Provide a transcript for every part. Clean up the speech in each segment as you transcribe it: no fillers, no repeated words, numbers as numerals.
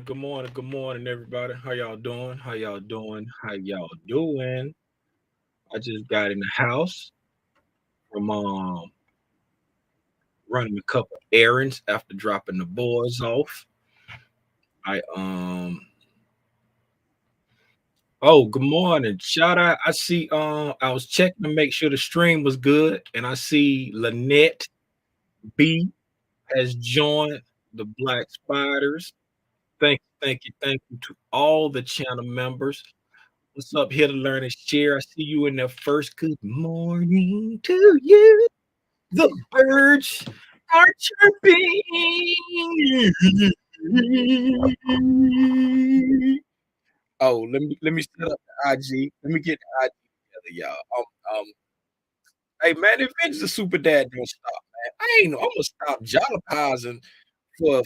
Good morning, everybody. How y'all doing? How y'all doing? How y'all doing? I just got in the house from running a couple errands after dropping the boys off. I good morning. Shout out. I see I was checking to make sure the stream was good, and I see Lynette B has joined the Black Spiders. Thank you to all the channel members. What's up, here to learn and share? I see you in there first. Good morning to you. The birds are chirping. Oh, let me set up the IG. Let me get the IG together, y'all. Hey man, the adventures of Super Dad don't stop, man. I'm gonna stop jollopizing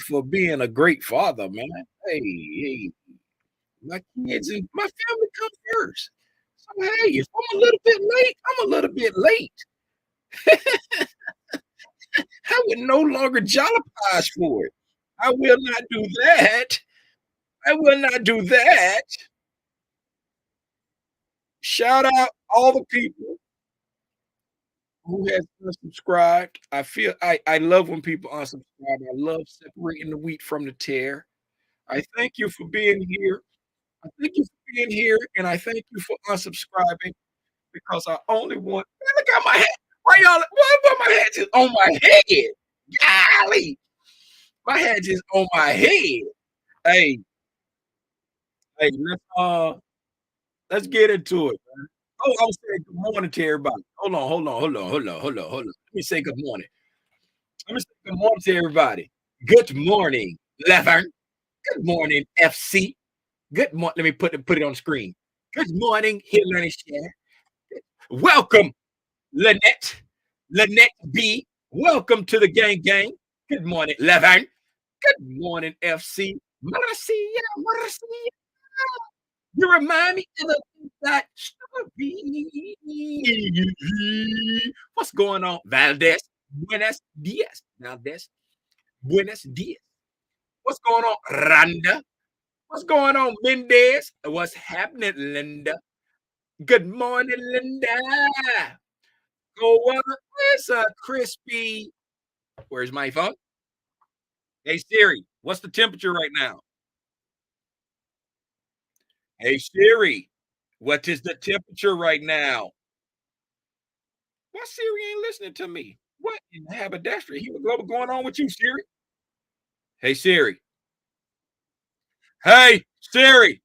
for being a great father, man. Hey, my kids and my family come first. So hey, if I'm a little bit late, I'm a little bit late. I would no longer jollipize for it. I will not do that. I will not do that. Shout out all the people who has unsubscribed. I love when people unsubscribe. I love separating the wheat from the tare. I thank you for being here. I thank you for being here, and I thank you for unsubscribing because I only want. Man, look at my head. Why y'all? Why my head just on my head? Golly, my head just on my head. Hey, hey, let's get into it, man. Oh, I was saying good morning to everybody. Hold on. Let me say good morning. Let me say good morning to everybody. Good morning, Levern. Good morning, FC. Good morning. Let me put it on the screen. Good morning, here learning share. Welcome, Lynette. Lynette B. Welcome to the gang. Good morning, Levern. Good morning, FC. Marcia. You remind me of that story. What's going on, Valdez? Buenos dias, Valdez. Buenos dias. What's going on, Randa? What's going on, Mendez? What's happening, Linda? Good morning, Linda. Go on. Where's crispy? Where's my phone? Hey Siri, what's the temperature right now? Hey Siri, what is the temperature right now? Why Siri ain't listening to me? What in haberdashery hemoglobin going on with you, Siri? Hey Siri. Hey Siri,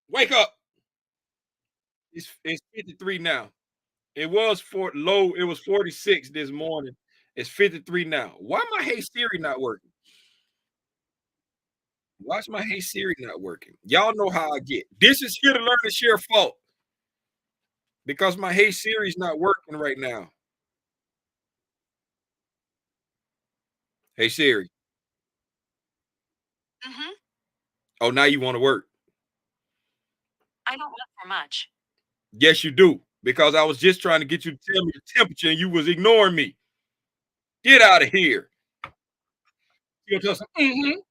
wake up. It's 53 now. It was it was 46 this morning. It's 53 now. Why my Hey Siri not working? Why's my Hey Siri not working? Y'all know how I get. This is here to learn and share fault. Because my Hey Siri's not working right now. Hey Siri. Mhm. Oh, now you want to work. I don't look for much. Yes, you do. Because I was just trying to get you to tell me the temperature and you was ignoring me. Get out of here. You gonna tell some,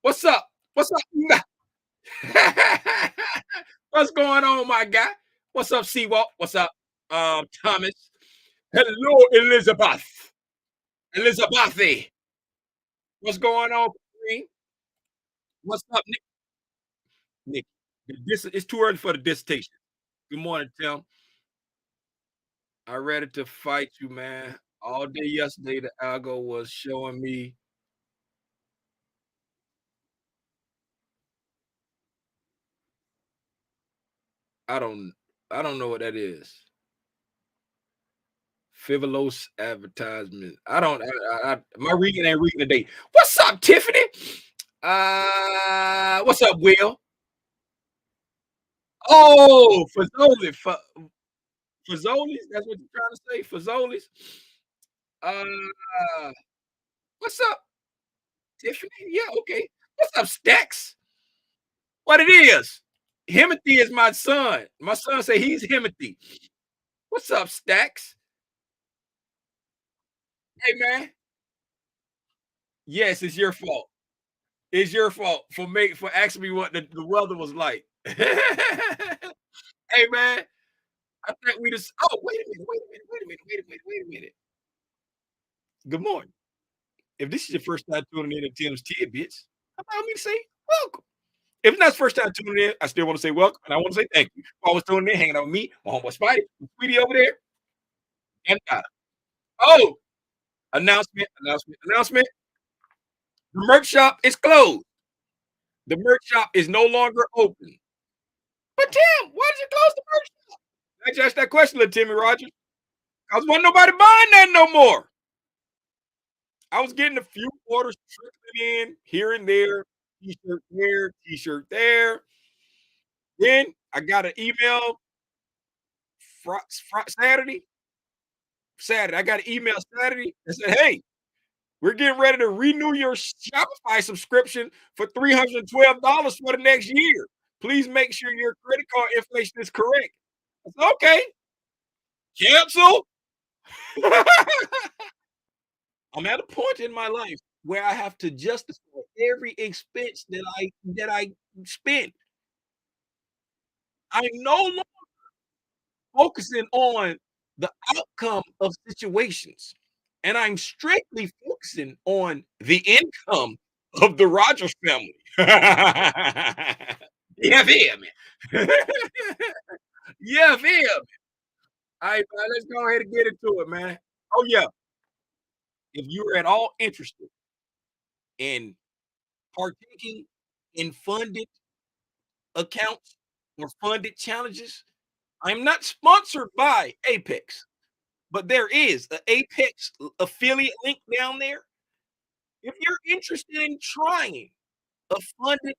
what's up? What's up? What's going on, my guy? What's up, Seawalk? What's up, Thomas? Hello, Elizabeth. Elizabeth. What's going on, Green? What's up, Nick? Nick, it's too early for the dissertation. Good morning, Tim. I ready to fight you, man. All day yesterday, the algo was showing me. I don't, I don't know what that is. Frivolous advertisement. I don't. My reading ain't reading today. What's up, Tiffany? What's up, Will? Oh, Fazoli, Fazoli's. That's what you're trying to say, Fazoli's. Uh, what's up, Tiffany? Yeah, okay. What's up, Stacks? What it is? Himothy is my son. My son say he's Himothy. What's up, Stacks? Hey man. Yes, it's your fault. It's your fault for asking me what the weather was like. Hey, man, I think we just oh, wait a minute. Good morning. If this is your first time tuning in to Tim's Tidbits, allow me to say welcome. If it's not the first time tuning in, I still want to say welcome, and I want to say thank you for always tuning in, hanging out with me, my homeboy Spidey, Sweetie over there, and oh, announcement. The merch shop is closed. The merch shop is no longer open. But Tim, why did you close the merch shop? I just asked that question, little Timmy Rogers. Cause wasn't nobody buying that no more. I was getting a few orders trickling in here and there, t-shirt there. Then I got an email Saturday. Saturday, I got an email Saturday that said, "Hey, we're getting ready to renew your Shopify subscription for $312 for the next year. Please make sure your credit card information is correct." I said, "Okay, cancel." I'm at a point in my life where I have to justify every expense that I spend. I'm no longer focusing on the outcome of situations, and I'm strictly focusing on the income of the Rogers family. Yeah, man. Yeah, man. All right, man, let's go ahead and get into it, man. Oh, yeah. If you're at all interested in partaking in funded accounts or funded challenges, I'm not sponsored by Apex, but there is an Apex affiliate link down there. If you're interested in trying a funded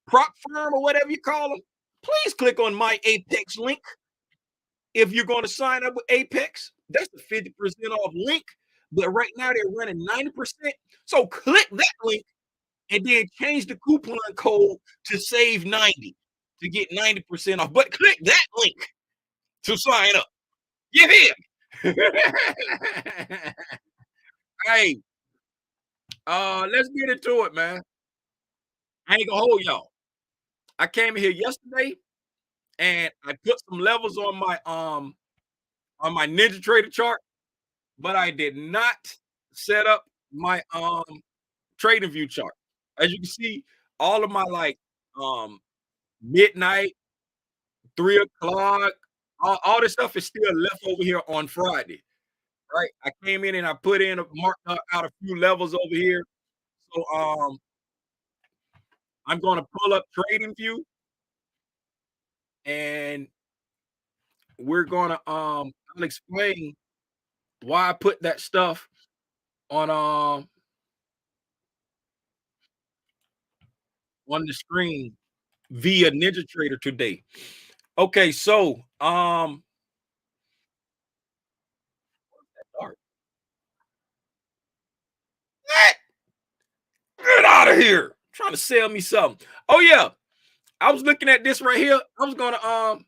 prop firm or whatever you call them, please click on my Apex link. If you're going to sign up with Apex, that's the 50% off link. But right now they're running 90%. So click that link and then change the coupon code to save 90 to get 90% off. But click that link to sign up. Get in. Hey, let's get into it, man. I ain't gonna hold y'all. I came in here yesterday and I put some levels on my Ninja Trader chart, but I did not set up my trading view chart. As you can see, all of my like midnight, 3 o'clock, all this stuff is still left over here on Friday. Right. I came in and I put in a marked out a few levels over here. So I'm gonna pull up trading view and we're gonna I'll explain why I put that stuff on the screen via Ninja Trader today. Okay, so dark. Get out of here. Trying to sell me something. Oh yeah, I was looking at this right here. I was gonna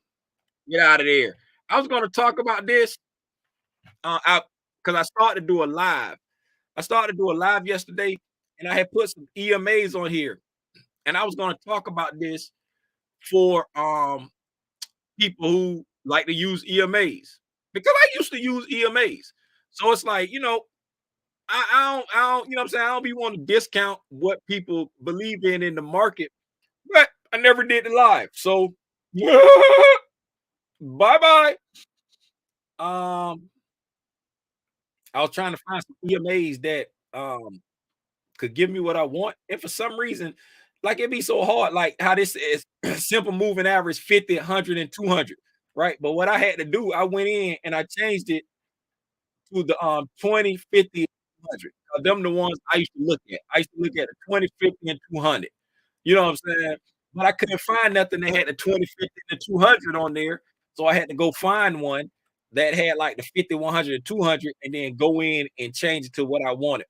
get out of there. I was gonna talk about this out because I started to do a live. I started to do a live yesterday and I had put some EMAs on here. And I was gonna talk about this for people who like to use EMAs because I used to use EMAs. So it's like, I don't, you know what I'm saying? I don't be wanting to discount what people believe in the market, but I never did the live. So bye bye. Um, I was trying to find some EMAs that could give me what I want. And for some reason, like it'd be so hard, like how this is simple moving average 50, 100, and 200, right? But what I had to do, I went in and I changed it to the 20, 50, 100. Them the ones I used to look at. I used to look at the 20, 50, and 200. You know what I'm saying? But I couldn't find nothing that had the 20, 50, and the 200 on there. So I had to go find one that had like the 50, 100, and 200, and then go in and change it to what I wanted.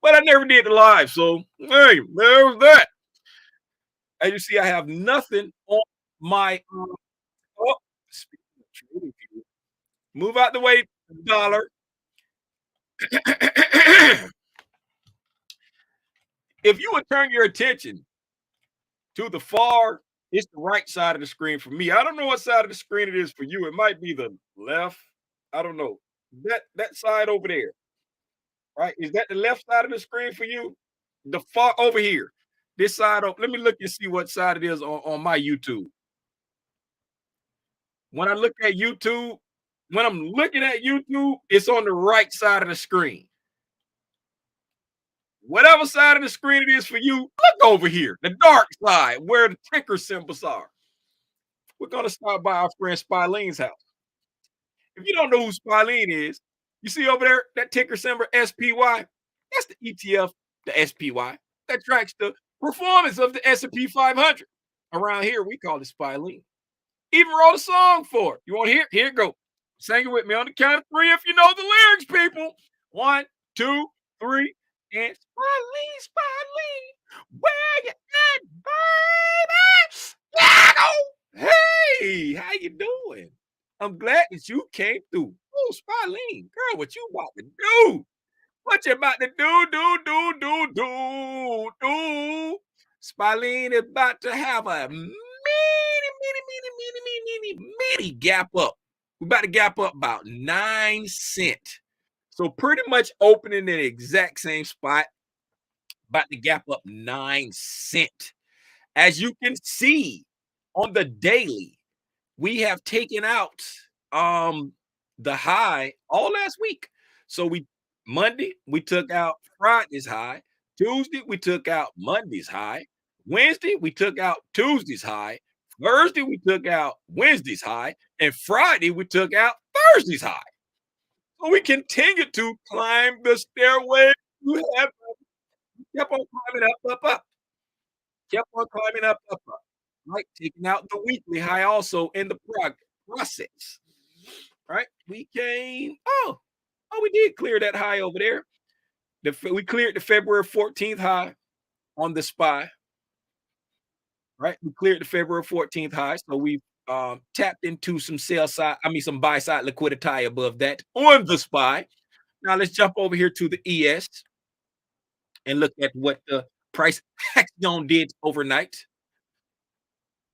But I never did the live. So, hey, there's that. As you see, I have nothing on my oh, speaking of trading view, move out the way, dollar. If you would turn your attention to the far, it's the right side of the screen for me. I don't know what side of the screen it is for you. It might be the left. I don't know. That side over there, right? Is that the left side of the screen for you? The far over here. This side of let me look and see what side it is on my YouTube. When I look at YouTube, when I'm looking at YouTube, it's on the right side of the screen. Whatever side of the screen it is for you, look over here, the dark side where the ticker symbols are. We're gonna stop by our friend Spileen's house. If you don't know who Spilene is, you see over there that ticker symbol SPY. That's the ETF, the SPY that tracks the performance of the S&P 500. Around here, we call it Spilene. Even wrote a song for it. You want to hear? Here it go. Sing it with me on the count of three if you know the lyrics, people. One, two, three, and Spilene, Spilene, where you at, baby? Yago! Hey, how you doing? I'm glad that you came through. Oh, Spilene, girl, what you about to do? What you about to do? Spilene is about to have a mini gap up. We're about to gap up about 9 cents. So pretty much opening in the exact same spot, about to gap up 9 cents. As you can see on the daily, we have taken out the high all last week. So we Monday we took out Friday's high, Tuesday we took out Monday's high, Wednesday we took out Tuesday's high, Thursday we took out Wednesday's high, and Friday we took out Thursday's high. So we continue to climb the stairway to heaven. Kept on climbing up, kept on climbing up. Right, taking out the weekly high also in the process. Right, we came. We did clear that high over there. We cleared the February 14th high on the SPY. Right, we cleared the February 14th high, so we tapped into some sell side. I mean, some buy side liquidity above that on the SPY. Now let's jump over here to the ES and look at what the price action did overnight.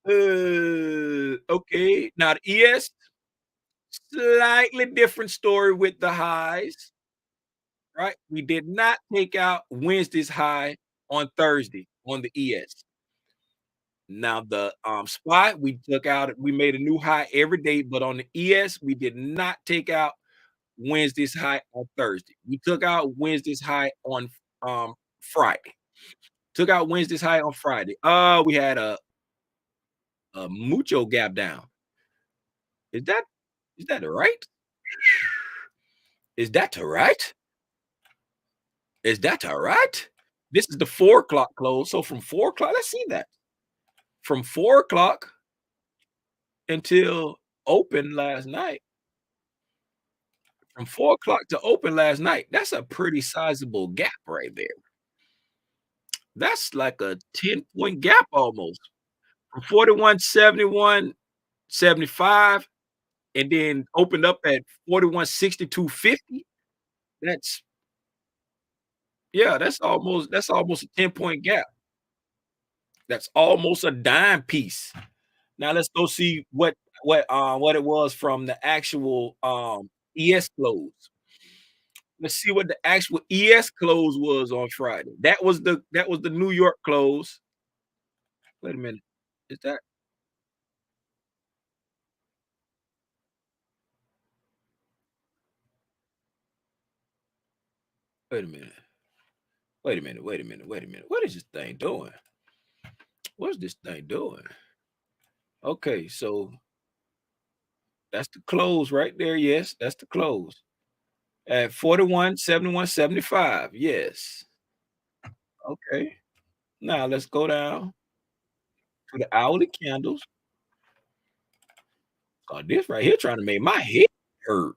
Okay. Now the ES, slightly different story with the highs, right? We did not take out Wednesday's high on Thursday on the ES. Now the spot we took out, we made a new high every day, but on the ES, we did not take out Wednesday's high on Thursday. We took out Wednesday's high on Friday. Took out Wednesday's high on Friday. We had a mucho gap down. Is that is that right? Is that right? Is that right? This is the 4 o'clock close. So from 4 o'clock, let's see that. From 4 o'clock until open last night. From 4 o'clock to open last night. That's a pretty sizable gap right there. That's like a 10-point gap almost. From 41.71.75 and then opened up at 41.62.50. That's yeah, that's almost a 10-point gap. That's almost a dime piece. Now let's go see what it was from the actual ES close. Let's see what the actual ES close was on Friday. That was the New York close. Wait a minute. Is that wait a minute. Wait a minute. What is this thing doing? What's this thing doing? Okay, so that's the close right there. Yes, that's the close. At 41.71.75. Yes. Okay. Now let's go down to the hourly candles. Oh, this right here trying to make my head hurt.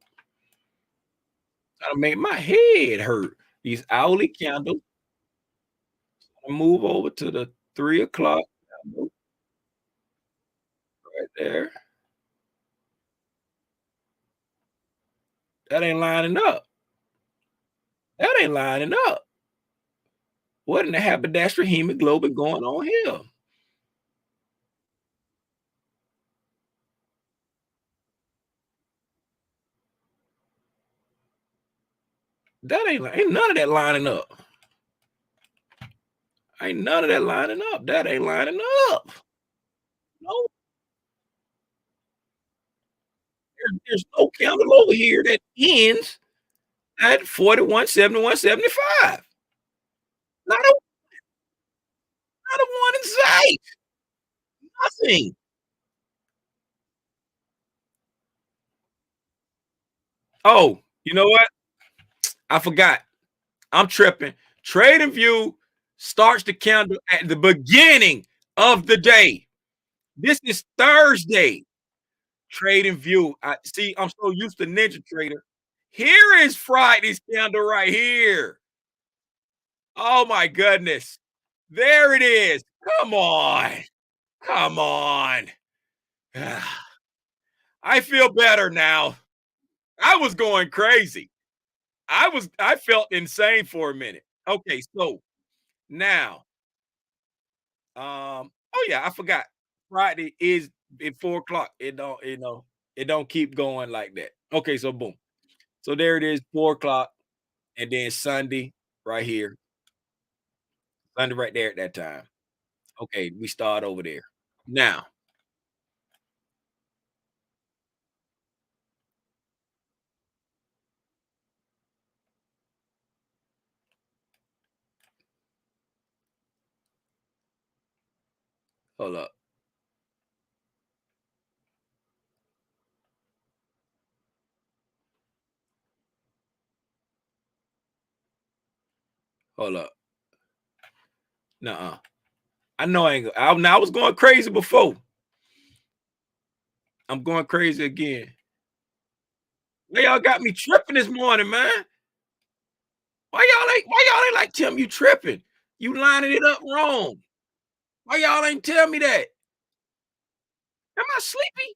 Trying to make my head hurt. These hourly candles. I move over to the 3 o'clock candle right there. That ain't lining up. That ain't lining up. What in the haberdashery hemoglobin going on here? That ain't none of that lining up. Ain't none of that lining up. That ain't lining up. No, there's no candle over here that ends at 41, 71, 75. Not a not a one in sight. Nothing. Oh, you know what? I forgot. I'm tripping. Trading View starts the candle at the beginning of the day. This is Thursday. Trading View. I see. I'm so used to Ninja Trader. Here is Friday's candle right here. Oh my goodness. There it is. Come on. Come on. I feel better now. I was going crazy. I felt insane for a minute. Okay, so now, oh yeah, I forgot. Friday is at 4 o'clock. It don't keep going like that. Okay, so boom. So there it is, 4 o'clock, and then Sunday right here. Sunday right there at that time. Okay, we start over there. Now, hold up, hold up. Nuh-uh. I know I ain't now I was going crazy before. I'm going crazy again. Why y'all got me tripping this morning, man? Why y'all ain't like tell me you tripping? You lining it up wrong. Why y'all ain't tell me that? Am I sleepy?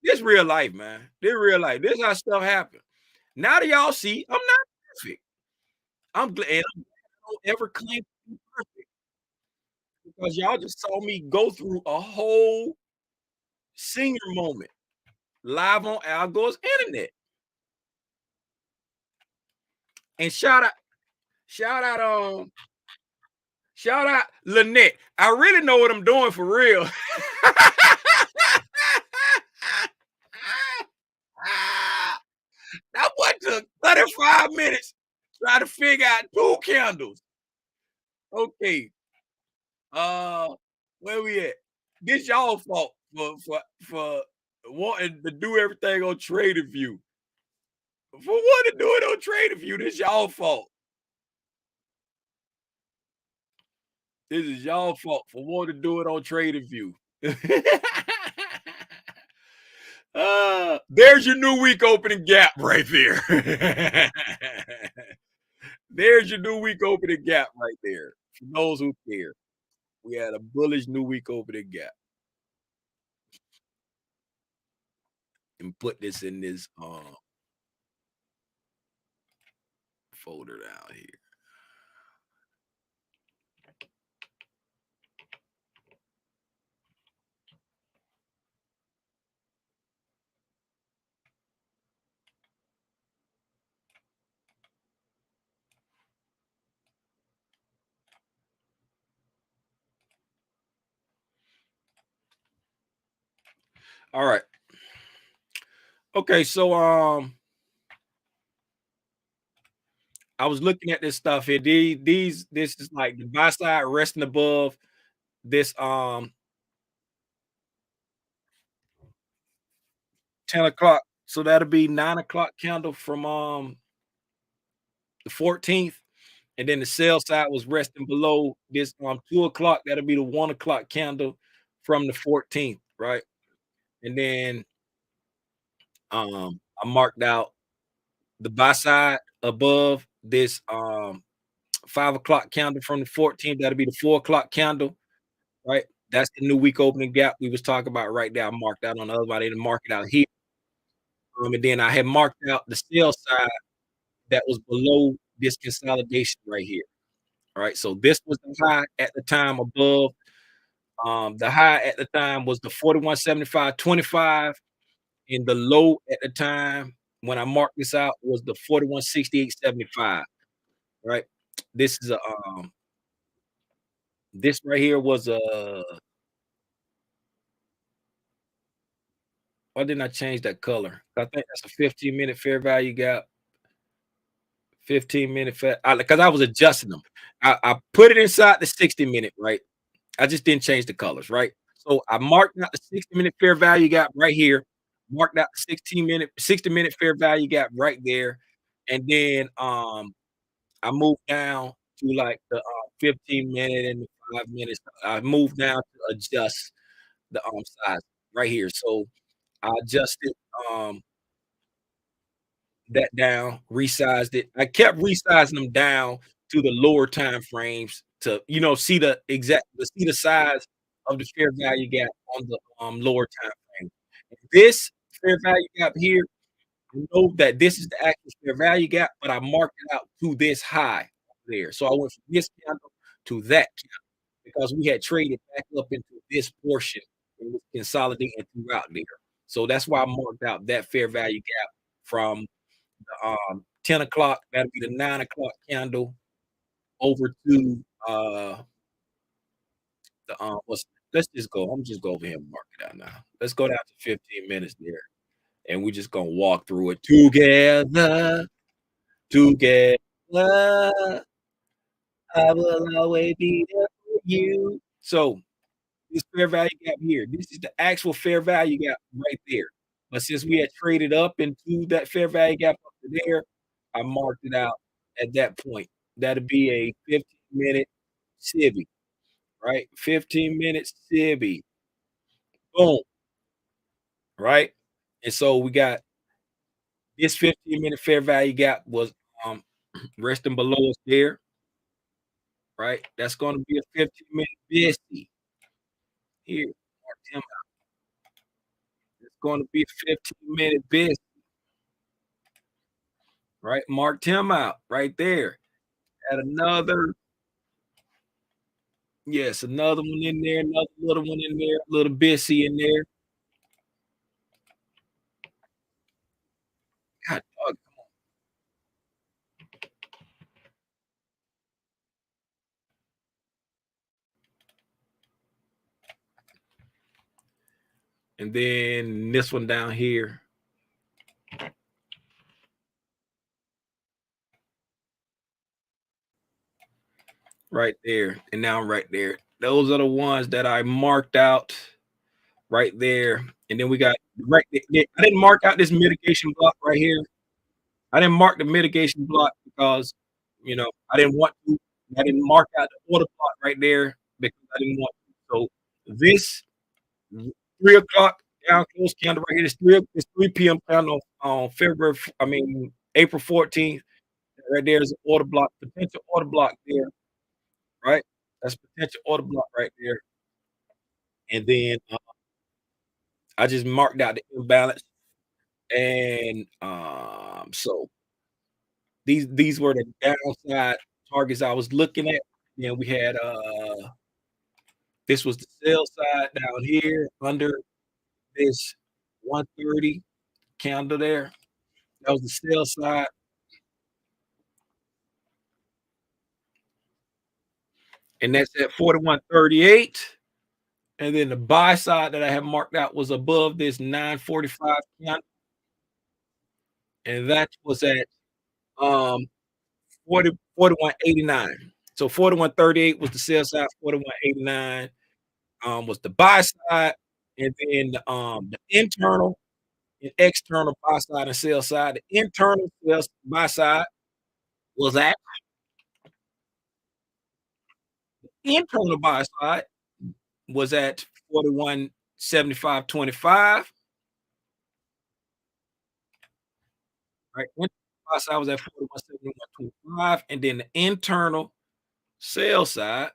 This real life, man. This real life. This how stuff happen. Now that y'all see, I'm not perfect. I'm glad and I don't ever claim to be perfect because y'all just saw me go through a whole senior moment live on Al Gore's internet. And shout out, shout out Lynette. I really know what I'm doing for real. That boy took 35 minutes trying to figure out two candles. Okay, uh, where we at? This y'all fault for wanting to do everything on Trader View. For wanting to do it on Trader View, this y'all fault. This is y'all fault for wanting to do it on Trader View. There's your new week opening gap right there. There's your new week opening gap right there. For those who care, we had a bullish new week opening gap. And put this in this folder down here. All right. Okay, so I was looking at this stuff here. This is like the buy side resting above this 10 o'clock. So that'll be 9 o'clock candle from the 14th. And then the sell side was resting below this 2 o'clock. That'll be the 1 o'clock candle from the 14th, right? And then I marked out the buy side above this 5 o'clock candle from the 14th. That'll be the 4 o'clock candle, right? That's the new week opening gap we was talking about right there. I marked out on the other one. I didn't mark it out here. And then I had marked out the sell side that was below this consolidation right here. right? So this was the high at the time above. The high at the time was the 41.75.25, and the low at the time when I marked this out was the 41.68.75, right? This is a this right here was a why didn't I change that color? I think that's a 15-minute fair value gap. 15-minute fair because I was adjusting them. I put it inside the 60-minute, right? I just didn't change the colors, right? So I marked out the 60-minute fair value gap right here, marked out the 60-minute fair value gap right there, and then I moved down to like the 15-minute and the 5 minutes. I moved down to adjust the size right here. So I adjusted that down, resized it. I kept resizing them down to the lower time frames to, see the size of the fair value gap on the lower time frame. This fair value gap here, I know that this is the actual fair value gap, but I marked it out to this high there. So I went from this candle to that candle because we had traded back up into this portion and was consolidating throughout there. So that's why I marked out that fair value gap from 10 o'clock, that'll be the 9 o'clock candle over to let's just go. I'm just go over here and mark it out now. Let's go down to 15 minutes there. And we're just gonna walk through it together, together. I will always be there for you. So this fair value gap here, this is the actual fair value gap right there. But since we had traded up into that fair value gap up to there, I marked it out at that point. That'd be a 15-minute civvy, right? 15 minutes civvy. Boom, right? And so we got this 15-minute fair value gap was um resting below us there, right? That's gonna be a 15-minute bisty here. Mark him out. It's gonna be a 15-minute bisty, right? Marked him out right there. Add another, yes, another one in there, another little one in there, little bisty in there. God dog. And then this one down here, right there, and now right there. Those are the ones that I marked out right there. And then we got right there. I didn't mark out this mitigation block right here. I didn't mark the mitigation block because I didn't want to. I didn't mark out the order block right there because I didn't want to. So this 3 o'clock down close candle right here. It's 3 p.m. candle on February. I mean April 14th. Right there is an order block, potential order block there, right? That's potential order block right there. And then I just marked out the imbalance. And so these were the downside targets I was looking at. Then we had this was the sell side down here under this 130 candle there. That was the sell side, and that's at 41.38. And then the buy side that I had marked out was above this 945 candle, and that was at um 41.89. So 41.38 was the sell side, 41.89 was the buy side, and then the internal and external buy side and sell side. The internal sales buy side was at internal buy side was at 41.75.25, right? Internal buy side was at 41.71.25, and then the internal sell side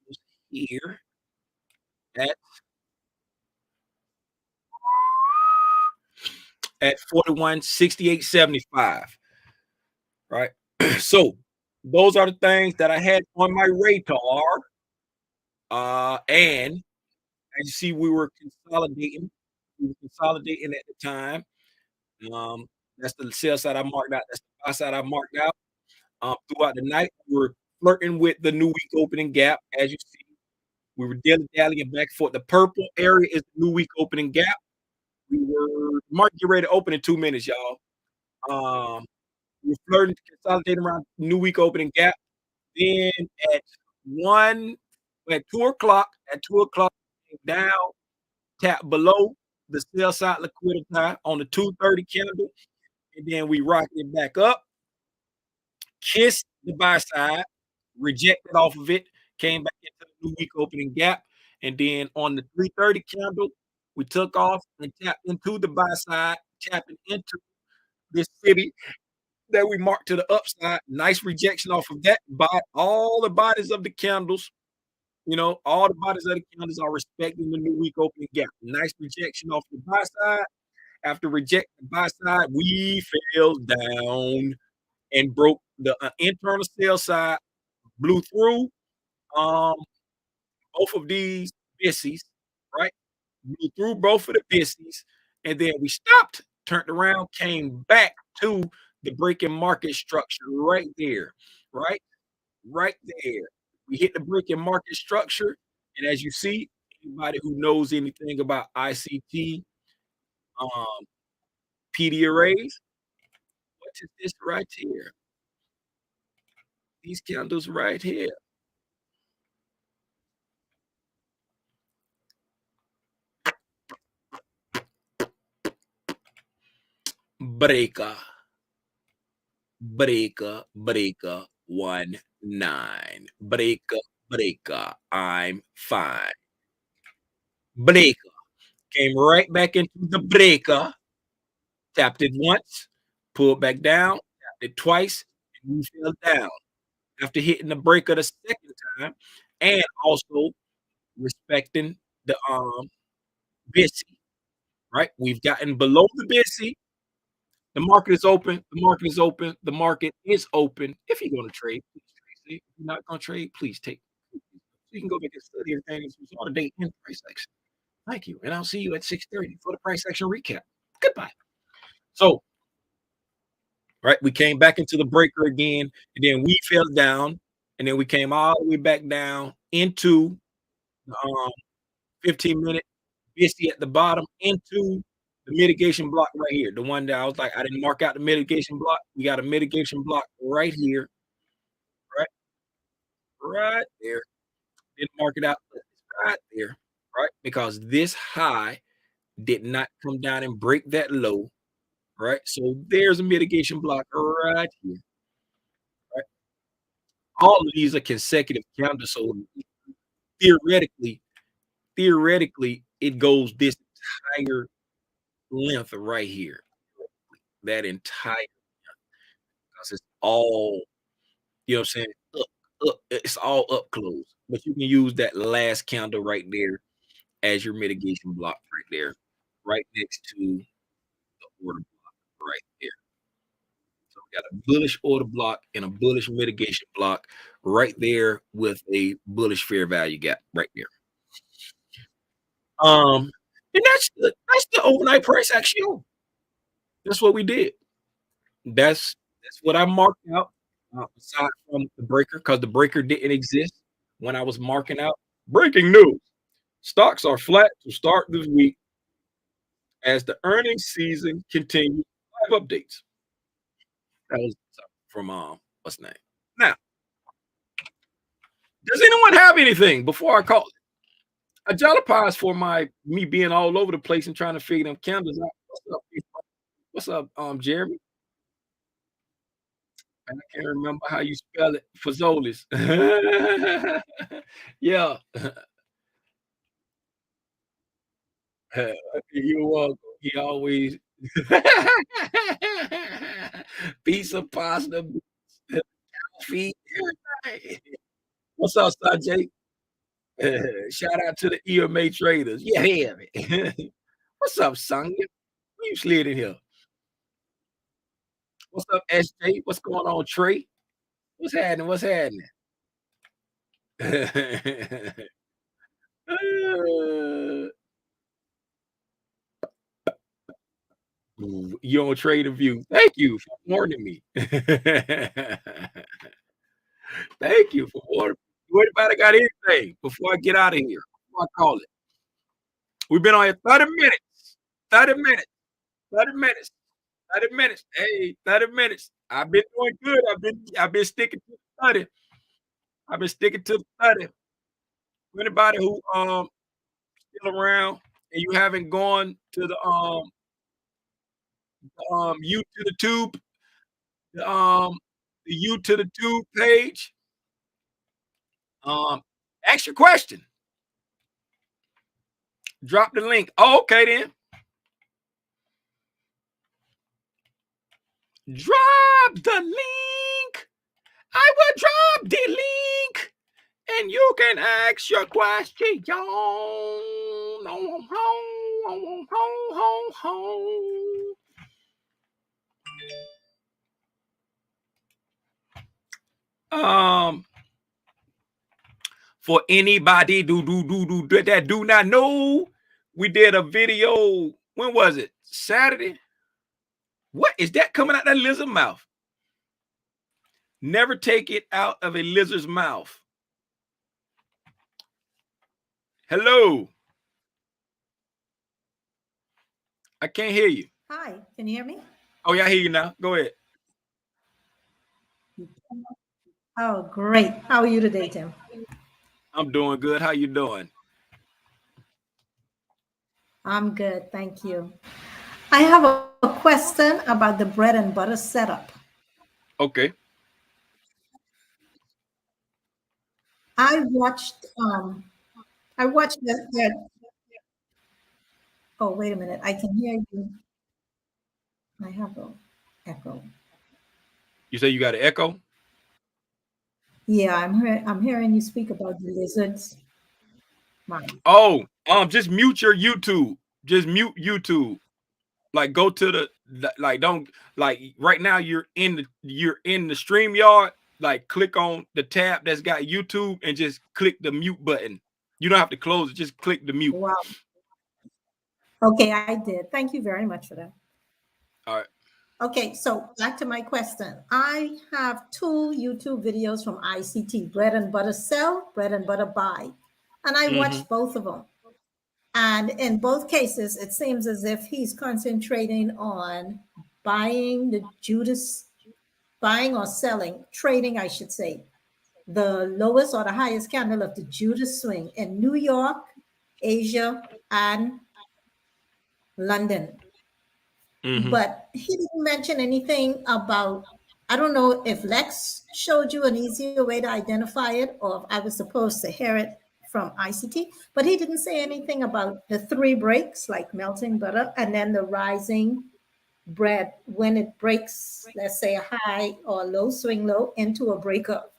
was here at 41.68.75, right? So those are the things that I had on my radar. And as you see, We were consolidating at the time. Um, that's the sell side I marked out. That's the buy side I marked out. Throughout the night, we were flirting with the new week opening gap. As you see, we were dilly-dallying back and forth. The purple area is the new week opening gap. We were market get ready to open in 2 minutes, y'all. Um, we were flirting, consolidating around new week opening gap. Then at 1 at 2 o'clock, down, tap below the sell side liquidity on the 230 candle, and then we rocked it back up, kissed the buy side, rejected off of it, came back into the new week opening gap, and then on the 330 candle, we took off and tapped into the buy side, tapping into this city that we marked to the upside. Nice rejection off of that. Bought all the bodies of the candles. All the bodies of the candles are respecting the new week opening gap. Nice rejection off the buy side. After rejecting the buy side, we fell down and broke the internal sell side, blew through um, both of these bissies, right? Blew through both of the bissies, and then we stopped, turned around, came back to the breaking market structure right there, right? Right there. We hit the breaking market structure, and as you see, anybody who knows anything about ICT, um, PD arrays, what is this right here? These candles right here. Breaker, breaker, 1-9. Breaker, I'm fine. Breaker came right back into the breaker, tapped it once, pulled back down, tapped it twice, and we fell down after hitting the breaker the second time, and also respecting the BISI, right? We've gotten below the BISI. The market is open. The market is open. The market is open. If you're going to trade, please trade. If you're not going to trade, please take. So you can go back and study everything. This was all the day in price action. Thank you, and I'll see you at 6:30 for the price action recap. Goodbye. So, right, we came back into the breaker again, and then we fell down, and then we came all the way back down into the 15-minute BISI at the bottom into the mitigation block right here. The one that I was like, I didn't mark out the mitigation block. We got a mitigation block right here, right, right there. Didn't mark it out, but it's right there, right? Because this high did not come down and break that low, right? So there's a mitigation block right here, right? All of these are consecutive counters, so theoretically, it goes this entire length right here. That entire because it's all, you know what I'm saying, it's all up close. But you can use that last candle right there as your mitigation block right there, right next to the order block right there. So we got a bullish order block and a bullish mitigation block right there with a bullish fair value gap right there. Um, and that's the overnight price action. That's what we did. That's what I marked out, aside from the breaker, because the breaker didn't exist when I was marking out. Breaking news: stocks are flat to start this week as the earnings season continues. Live updates. That was from what's the name? Now, does anyone have anything before I call it? I apologize for me being all over the place and trying to figure them candles out. What's up, Jeremy? I can't remember how you spell it. Fazoli's. Yeah. You're welcome. He always pizza, pasta, feet, everything. What's up, Sanjay? Shout out to the EMA traders. Yeah, yeah. What's up, Sonya? You slid in here. What's up, SJ? What's going on, Trey? What's happening? What's happening? Ooh, you don't trade a view. Thank you for warning me. Thank you for warning me. What about I got anything before I get out of here? Before I call it. We've been on here 30 minutes. 30 minutes. 30 minutes. 30 minutes. Hey, 30 minutes. I've been doing good. I've been sticking to the 30. I've been sticking to the 30. For anybody who still around and you haven't gone to the you to the tube, the the you to the tube page, um ask your question. Drop the link. Oh, okay then. Drop the link. I will drop the link and you can ask your question. Um, for anybody that do not know, we did a video. When was it? Saturday. What is that coming out that lizard mouth? Never take it out of a lizard's mouth. Hello. I can't hear you. Hi, can you hear me? Oh, yeah, I hear you now. Go ahead. Oh, great. How are you today, Tim? I'm doing good. How you doing? I'm good, thank you. I have a question about the bread and butter setup. Okay. I watched the oh, wait a minute. I can hear you. I have an echo. You say you got an echo? Yeah, I'm hearing you speak about the lizards. Mine. Oh, just mute your YouTube. Just mute YouTube. Like go to like don't like right now you're in the stream yard. Like click on the tab that's got YouTube and just click the mute button. You don't have to close it, just click the mute. Wow. Okay, I did. Thank you very much for that. All right. Okay, so back to my question. I have two YouTube videos from ICT, Bread and Butter Sell, Bread and Butter Buy. And I watched both of them. And in both cases, it seems as if he's concentrating on buying or selling, trading, I should say, the lowest or the highest candle of the Judas swing in New York, Asia, and London. But he didn't mention anything about, I don't know if Lex showed you an easier way to identify it or if I was supposed to hear it from ICT, but he didn't say anything about the three breaks like melting butter and then the rising bread when it breaks, let's say a high or low swing low into a breakup.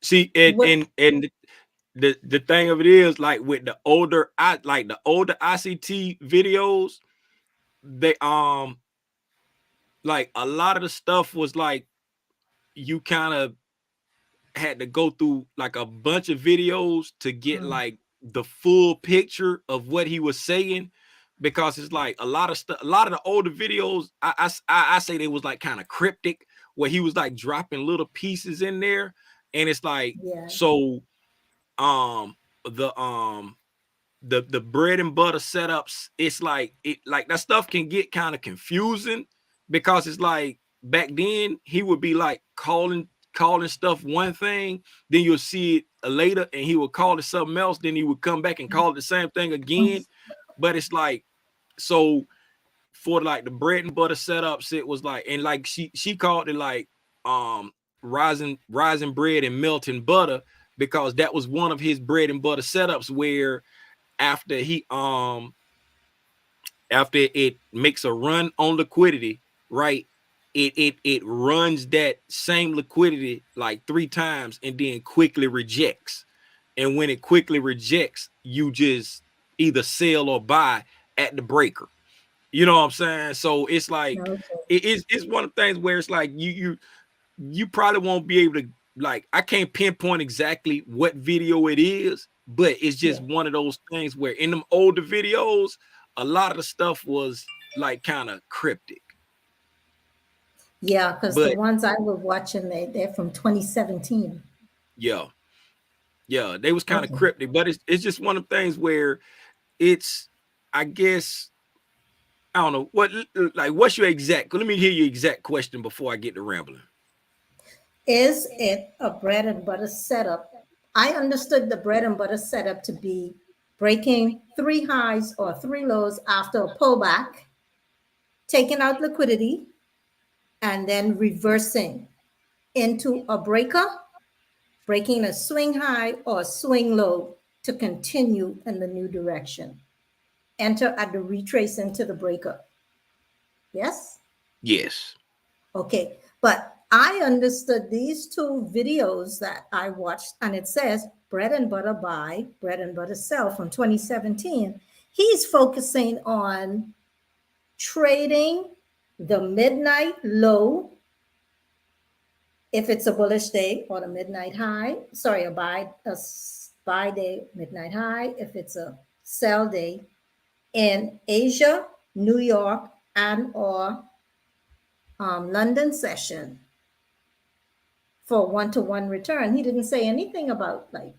See, and the thing of it is like with the older ICT videos, they like a lot of the stuff was like you kind of had to go through like a bunch of videos to get like the full picture of what he was saying, because it's like a lot of stuff. A lot of the older videos, I say they was like kind of cryptic, where he was like dropping little pieces in there, and it's like so the the bread and butter setups, it's like that stuff can get kind of confusing, because it's like back then he would be like calling stuff one thing, then you'll see it later and he would call it something else, then he would come back and call it the same thing again. But it's like, so for like the bread and butter setups, it was like, and like she called it like rising bread and melting butter, because that was one of his bread and butter setups where after after it makes a run on liquidity, right, it runs that same liquidity like 3 times and then quickly rejects. And when it quickly rejects, you just either sell or buy at the breaker. You know what I'm saying? So it's like Okay. it's one of the things where it's like you probably won't be able to, like, I can't pinpoint exactly what video it is, but it's just Yeah. one of those things where in them older videos, a lot of the stuff was like kind of cryptic. Yeah, because the But ones I was watching, they're from 2017. yeah, yeah, they was kind of Okay. cryptic, but it's just one of the things where it's, I guess, I don't know what, like, what's your exact, let me hear your exact question before I get to rambling. Is it a bread and butter setup? I understood the bread and butter setup to be breaking 3 highs or 3 lows after a pullback, taking out liquidity, and then reversing into a breaker, breaking a swing high or a swing low to continue in the new direction. Enter at the retrace into the breaker. Yes? Yes. Okay. But I understood these two videos that I watched, and it says Bread and Butter buy, Bread and Butter sell from 2017. He's focusing on trading the midnight low if it's a bullish day, or the midnight high. Sorry, a buy day, midnight high. If it's a sell day in Asia, New York, and or London session for one-to-one return. He didn't say anything about like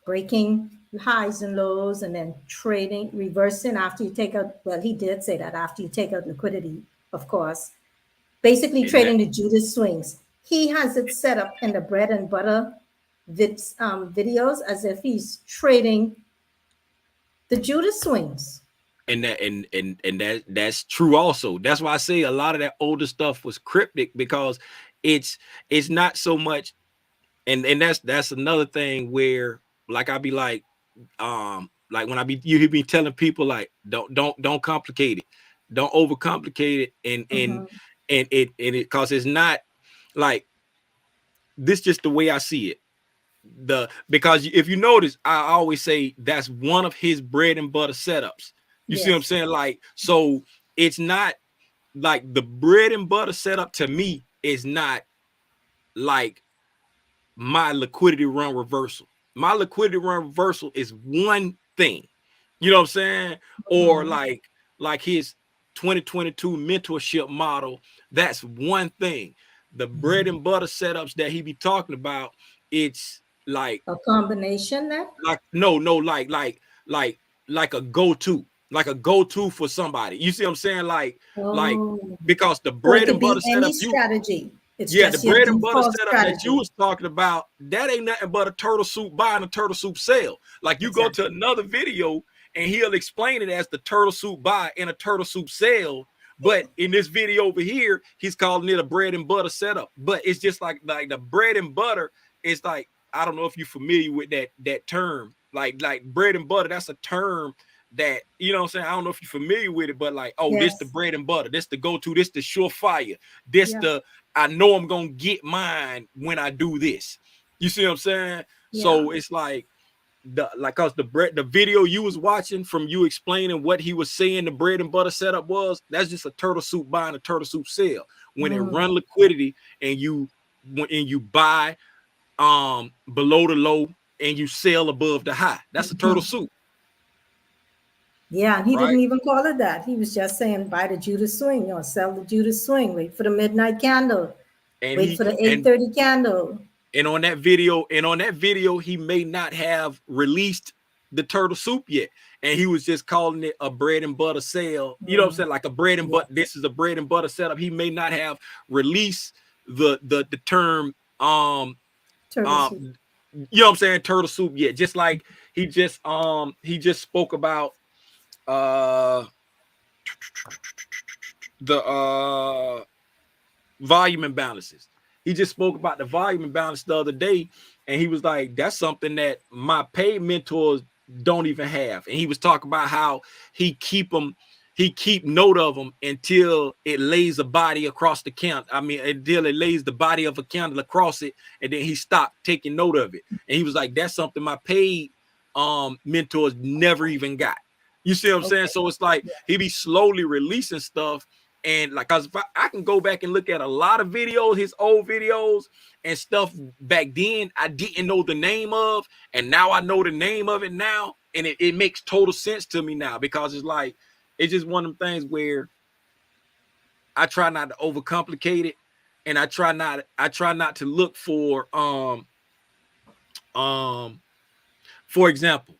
breaking highs and lows and then trading, reversing after you take out. Well, he did say that after you take out liquidity, of course. Basically, And that, trading the Judas swings. He has it set up in the bread and butter videos as if he's trading the Judas swings. that's true also. That's why I say a lot of that older stuff was cryptic, because it's not so much, and that's another thing where, like, I'll be like when you be telling people like, don't complicate it, don't overcomplicate it, Mhm. and it because it's not like this, just the way I see it. Because if you notice, I always say that's one of his bread and butter setups. You see what I'm Yes. saying? Like, so it's not like the bread and butter setup to me is not like my liquidity run reversal. My liquidity run reversal is one thing. You know what I'm saying? Or Mhm. like his 2022 mentorship model, that's one thing. The bread and butter setups that he be talking about, it's like A combination then? no, like a go-to, like a go-to for somebody. You see what I'm saying? Like Oh. because the So it bread could and butter be any setup strategy. It's yeah, the just your bread and butter default setup that you strategy. was talking about, that ain't nothing but a turtle soup buy and a turtle soup sell. Like, you go to Exactly. another video and he'll explain it as the turtle soup buy and a turtle soup sell. But in this video over here, he's calling it a bread and butter setup. But it's just like the bread and butter is like, I don't know if you're familiar with that term. Like bread and butter, that's a term that, you know what I'm saying? I don't know if you're familiar with it, but like, oh, this the Yes. bread and butter, this the go-to, this the surefire, this Yeah. the I know I'm gonna get mine when I do this. You see what I'm saying? Yeah. So it's like cause the video you was watching from you explaining what he was saying the bread and butter setup was, that's just a turtle soup buy and a turtle soup sell. When it Mm. run liquidity and you buy below the low and you sell above the high, that's a turtle Mhm. soup, Yeah, and he right? didn't even call it that. He was just saying buy the Judas swing or sell the Judas swing. Wait for the midnight candle. And Wait he for the and 8:30 candle. on that video, he may not have released the turtle soup yet. And he was just calling it a bread and butter sale. You know what I'm Mm. saying? Like a bread and Yeah. butter. This is a bread and butter setup. He may not have released the term Turtle soup. you know what I'm saying, turtle soup yet. Just like he just spoke about uh the volume imbalances. He just spoke about the volume imbalance the other day, and he was like, that's something that my paid mentors don't even have. And he was talking about how he keep note of them until it lays a body across the count. I mean, until it lays the body of a candle across it, and then he stopped taking note of it. And he was like, that's something my paid mentors never even got. You see what I'm saying? Okay. So it's like he be slowly releasing stuff. And like, cause if I can go back and look at a lot of videos, his old videos and stuff back then, I didn't know the name of, and now I know the name of it now, and it makes total sense to me now, because it's like, it's just one of them things where I try not to overcomplicate it, and I try not to look for for example,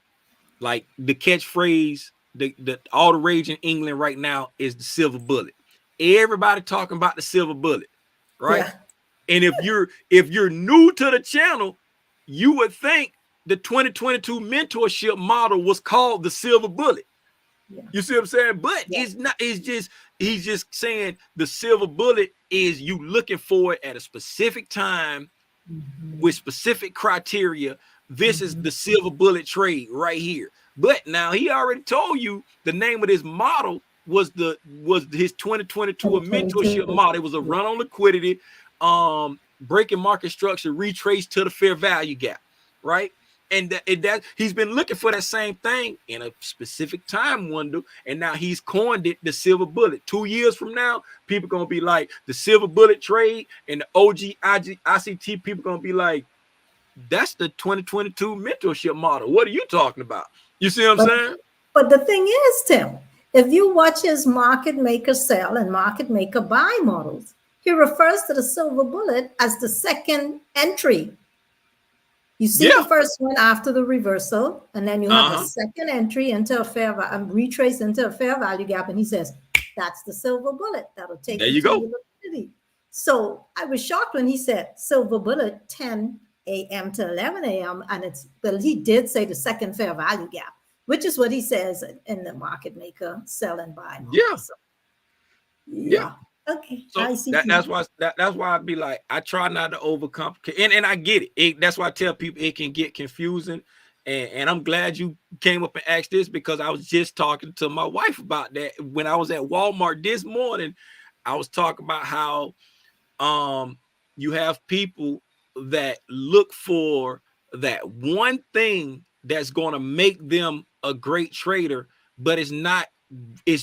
like the catchphrase, the all the rage in England right now is the silver bullet. Everybody talking about the silver bullet, right? Yeah. And if you're new to the channel, you would think the 2022 mentorship model was called the silver bullet. Yeah. You see what I'm saying? But Yeah. it's not, it's just, he's just saying the silver bullet is you looking for it at a specific time with specific criteria. This is the silver bullet trade right here. But now he already told you the name of this model was his 2022 a mentorship model. It was a run on liquidity, breaking market structure, retrace to the fair value gap, right? And that he's been looking for that same thing in a specific time window, and now he's coined it the silver bullet. 2 years from now, people gonna be like the silver bullet trade, and the OG ICT people gonna be like, that's the 2022 mentorship model. What are you talking about? You see what I'm saying? But the thing is, Tim, if you watch his market maker sell and market maker buy models, he refers to the silver bullet as the second entry. You see the first one after the reversal, and then you have a second entry into a retrace into a fair value gap, and he says, that's the silver bullet. That'll take there you you to go. your liquidity. So I was shocked when he said silver bullet 10 a.m. to 11 a.m. And he did say the second fair value gap, which is what he says in the market maker sell and buy model. Yeah. So, Yeah. Okay. So I see. that's why I'd be like, I try not to overcomplicate, and I get it. That's why I tell people it can get confusing. And I'm glad you came up and asked this, because I was just talking to my wife about that when I was at Walmart this morning. I was talking about how you have people that look for that one thing that's going to make them a great trader, but it's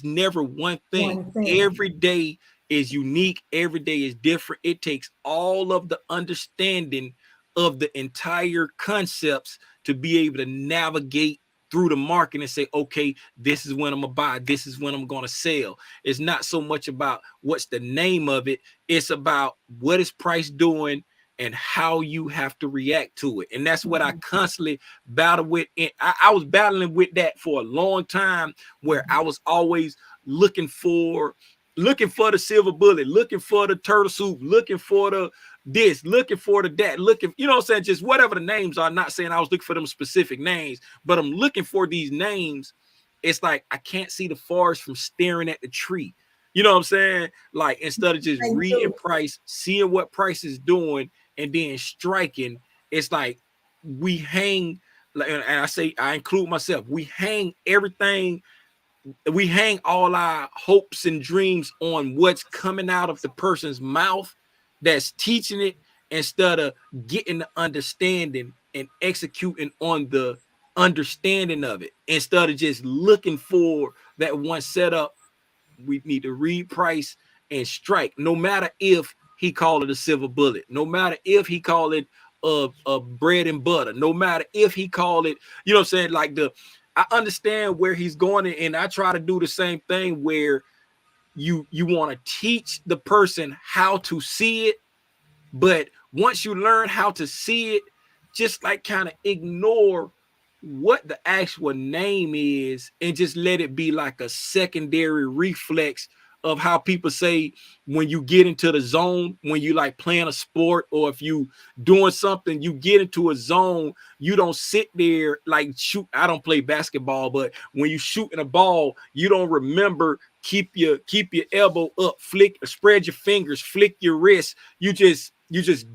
never one thing. Every day is unique. Every day is different. It takes all of the understanding of the entire concepts to be able to navigate through the market and say, okay, this is when I'm gonna buy, this is when I'm gonna sell. It's not so much about what's the name of it, it's about what is price doing and how you have to react to it. And that's what I constantly battle with. And I was battling with that for a long time, where I was always looking for the silver bullet, looking for the turtle soup, looking for the this, looking for the that, looking, you know what I'm saying, just whatever the names are. Not saying I was looking for them specific names, but I'm looking for these names. It's like I can't see the forest from staring at the tree. You know what I'm saying? Like, instead of just reading price, seeing what price is doing, and then striking, it's like we hang, and I include myself, we hang everything, we hang all our hopes and dreams on what's coming out of the person's mouth that's teaching it, instead of getting the understanding and executing on the understanding of it. Instead of just looking for that one setup, we need to read price and strike, no matter if he call it a silver bullet, no matter if he call it a bread and butter, no matter if he call it, you know what I'm saying, like I understand where he's going, and I try to do the same thing, where you want to teach the person how to see it, but once you learn how to see it, just like kind of ignore what the actual name is and just let it be like a secondary reflex of how people say when you get into the zone, when you like playing a sport, or if you doing something, you get into a zone, you don't sit there like shoot. I don't play basketball, but when you shooting a ball, you don't remember keep your elbow up, flick, spread your fingers, flick your wrist. You just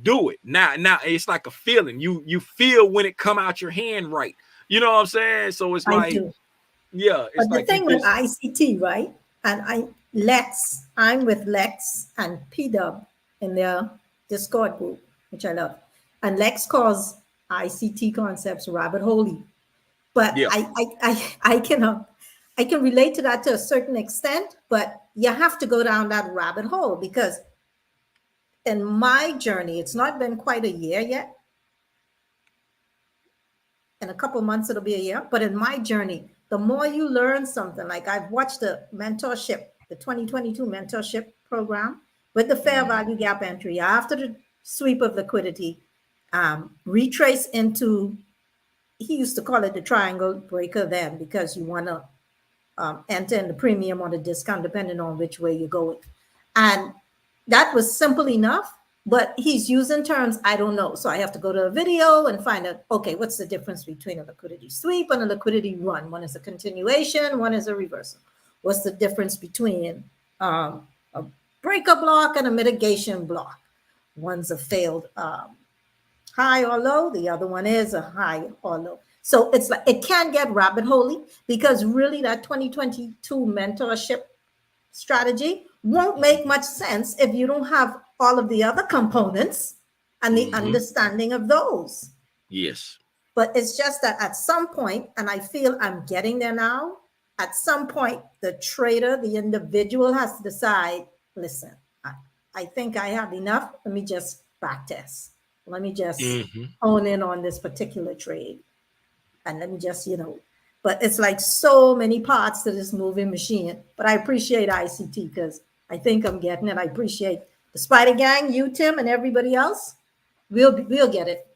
do it. Now it's like a feeling. You feel when it come out your hand, right? You know what I'm saying? So it's like, yeah. It's but like the thing with ICT, right? And I'm with Lex and PDub in their Discord group, which I love. And Lex calls ICT concepts rabbit hole. But I cannot. I can relate to that to a certain extent, but you have to go down that rabbit hole because in my journey, it's not been quite a year yet. In a couple months, it'll be a year. But in my journey, the more you learn something, like I've watched the mentorship, the 2022 mentorship program with the fair value gap entry after the sweep of liquidity, retrace into, he used to call it the triangle breaker then because you want to enter in the premium or the discount depending on which way you're going. And that was simple enough, but he's using terms I don't know. So I have to go to a video and find out, okay, what's the difference between a liquidity sweep and a liquidity run? One is a continuation, one is a reversal. What's the difference between a breaker block and a mitigation block? One's a failed high or low, the other one is a high or low. So it's like it can get rabbit holey because really that 2022 mentorship strategy won't make much sense if you don't have all of the other components and the understanding of those. Yes. But it's just that at some point, and I feel I'm getting there now, at some point, the trader, the individual has to decide, listen, I think I have enough. Let me just backtest. Let me just hone in on this particular trade. And let me just, but it's like so many parts to this moving machine. But I appreciate ICT because I think I'm getting it. I appreciate the Spider Gang, you, Tim, and everybody else. We'll get it.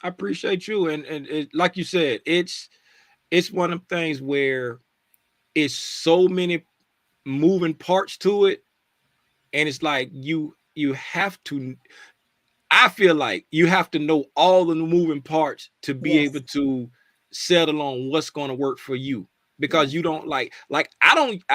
I appreciate you. And it, like you said, it's one of the things where it's so many moving parts to it. And it's like you have to, I feel like you have to know all the moving parts to be able to settle on what's going to work for you, because you don't like I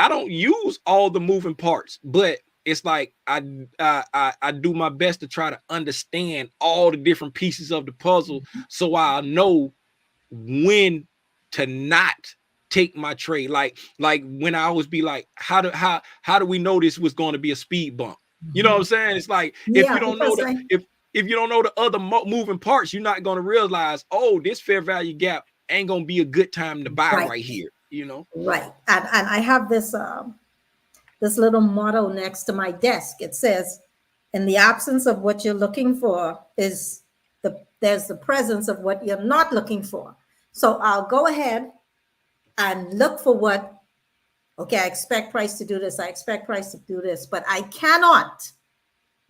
don't use all the moving parts, but it's like I do my best to try to understand all the different pieces of the puzzle so I'll know when to not take my trade. Like when I always be like, how do we know this was going to be a speed bump? You know what I'm saying? It's like if you don't know if you don't know the other moving parts, you're not going to realize, oh, this fair value gap ain't going to be a good time to buy right here, Right. And I have this this little motto next to my desk. It says, in the absence of what you're looking for there's the presence of what you're not looking for. So I'll go ahead and look for what, okay, I expect price to do this. I expect price to do this, but I cannot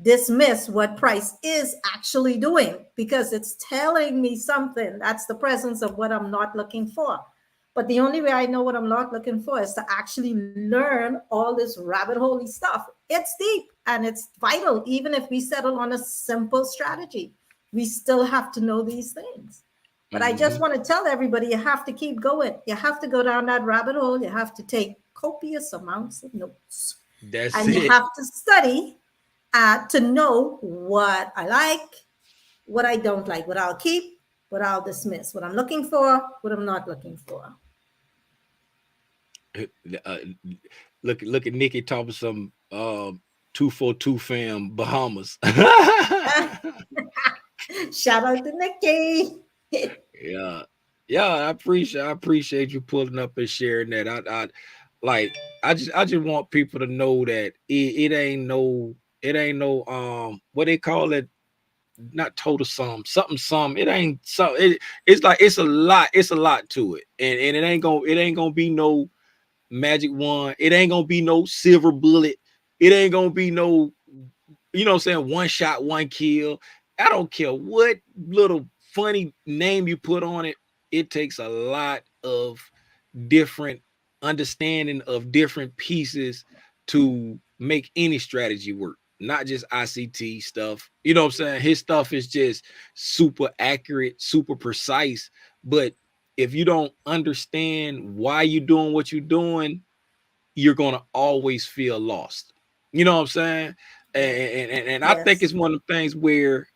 dismiss what price is actually doing because it's telling me something. That's the presence of what I'm not looking for. But the only way I know what I'm not looking for is to actually learn all this rabbit hole stuff. It's deep and it's vital. Even if we settle on a simple strategy, we still have to know these things. But I just want to tell everybody, you have to keep going. You have to go down that rabbit hole. You have to take copious amounts of notes. You have to study to know what I like, what I don't like, what I'll keep, what I'll dismiss, what I'm looking for, what I'm not looking for. Look at Nikki talking some 242 fam Bahamas. Shout out to Nikki. Yeah, I appreciate you pulling up and sharing that. I just want people to know that it ain't no what they call it, not total sum. It ain't so it's like it's a lot to it. And it ain't gonna be no magic wand. It ain't gonna be no silver bullet. It ain't gonna be no, you know what I'm saying, one shot, one kill. I don't care what little funny name you put on it. It takes a lot of different understanding of different pieces to make any strategy work, not just ICT stuff. You know what I'm saying? His stuff is just super accurate, super precise. But if you don't understand why you're doing what you're doing, you're going to always feel lost. You know what I'm saying? And I think it's one of the things where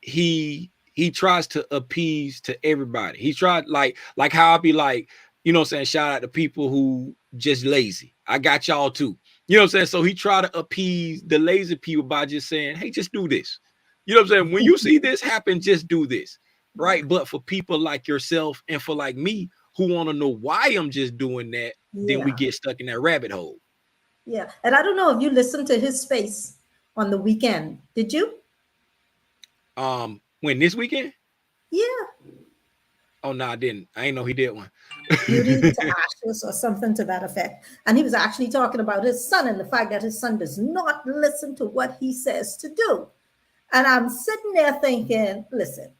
he tries to appease to everybody. He tried like how I be like, you know what I'm saying, shout out to people who just lazy. I got y'all too. You know what I'm saying? So he tried to appease the lazy people by just saying, hey, just do this. You know what I'm saying? When you see this happen, just do this. Right. But for people like yourself and for like me who want to know why I'm just doing that, then we Yeah. get stuck in that rabbit hole. Yeah. And I don't know if you listened to his space on the weekend. Did you? When this weekend? Yeah. Oh no, I didn't. I ain't know he did one. Beauty to ashes or something to that effect. And he was actually talking about his son and the fact that his son does not listen to what he says to do. And I'm sitting there thinking, listen,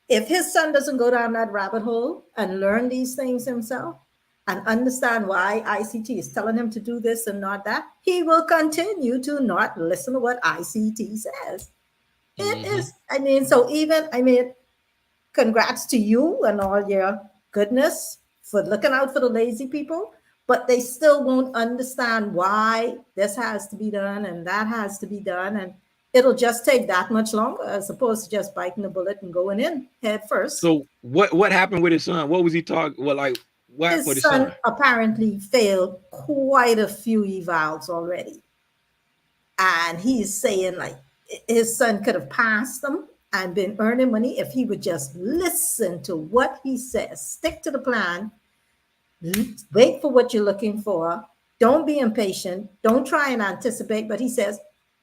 if his son doesn't go down that rabbit hole and learn these things himself and understand why ICT is telling him to do this and not that, he will continue to not listen to what ICT says. It Mm-hmm. is, I mean, so even, I mean, congrats to you and all your goodness for looking out for the lazy people, but they still won't understand why this has to be done and that has to be done. And it'll just take that much longer as opposed to just biting the bullet and going in head first. So what happened with his son? What was he talking? What like what happened with His his son? son apparently failed quite a few evals already. And he's saying like his son could have passed them and been earning money if he would just listen to what he says, stick to the plan, wait for what you're looking for, don't be impatient, don't try and anticipate. But he says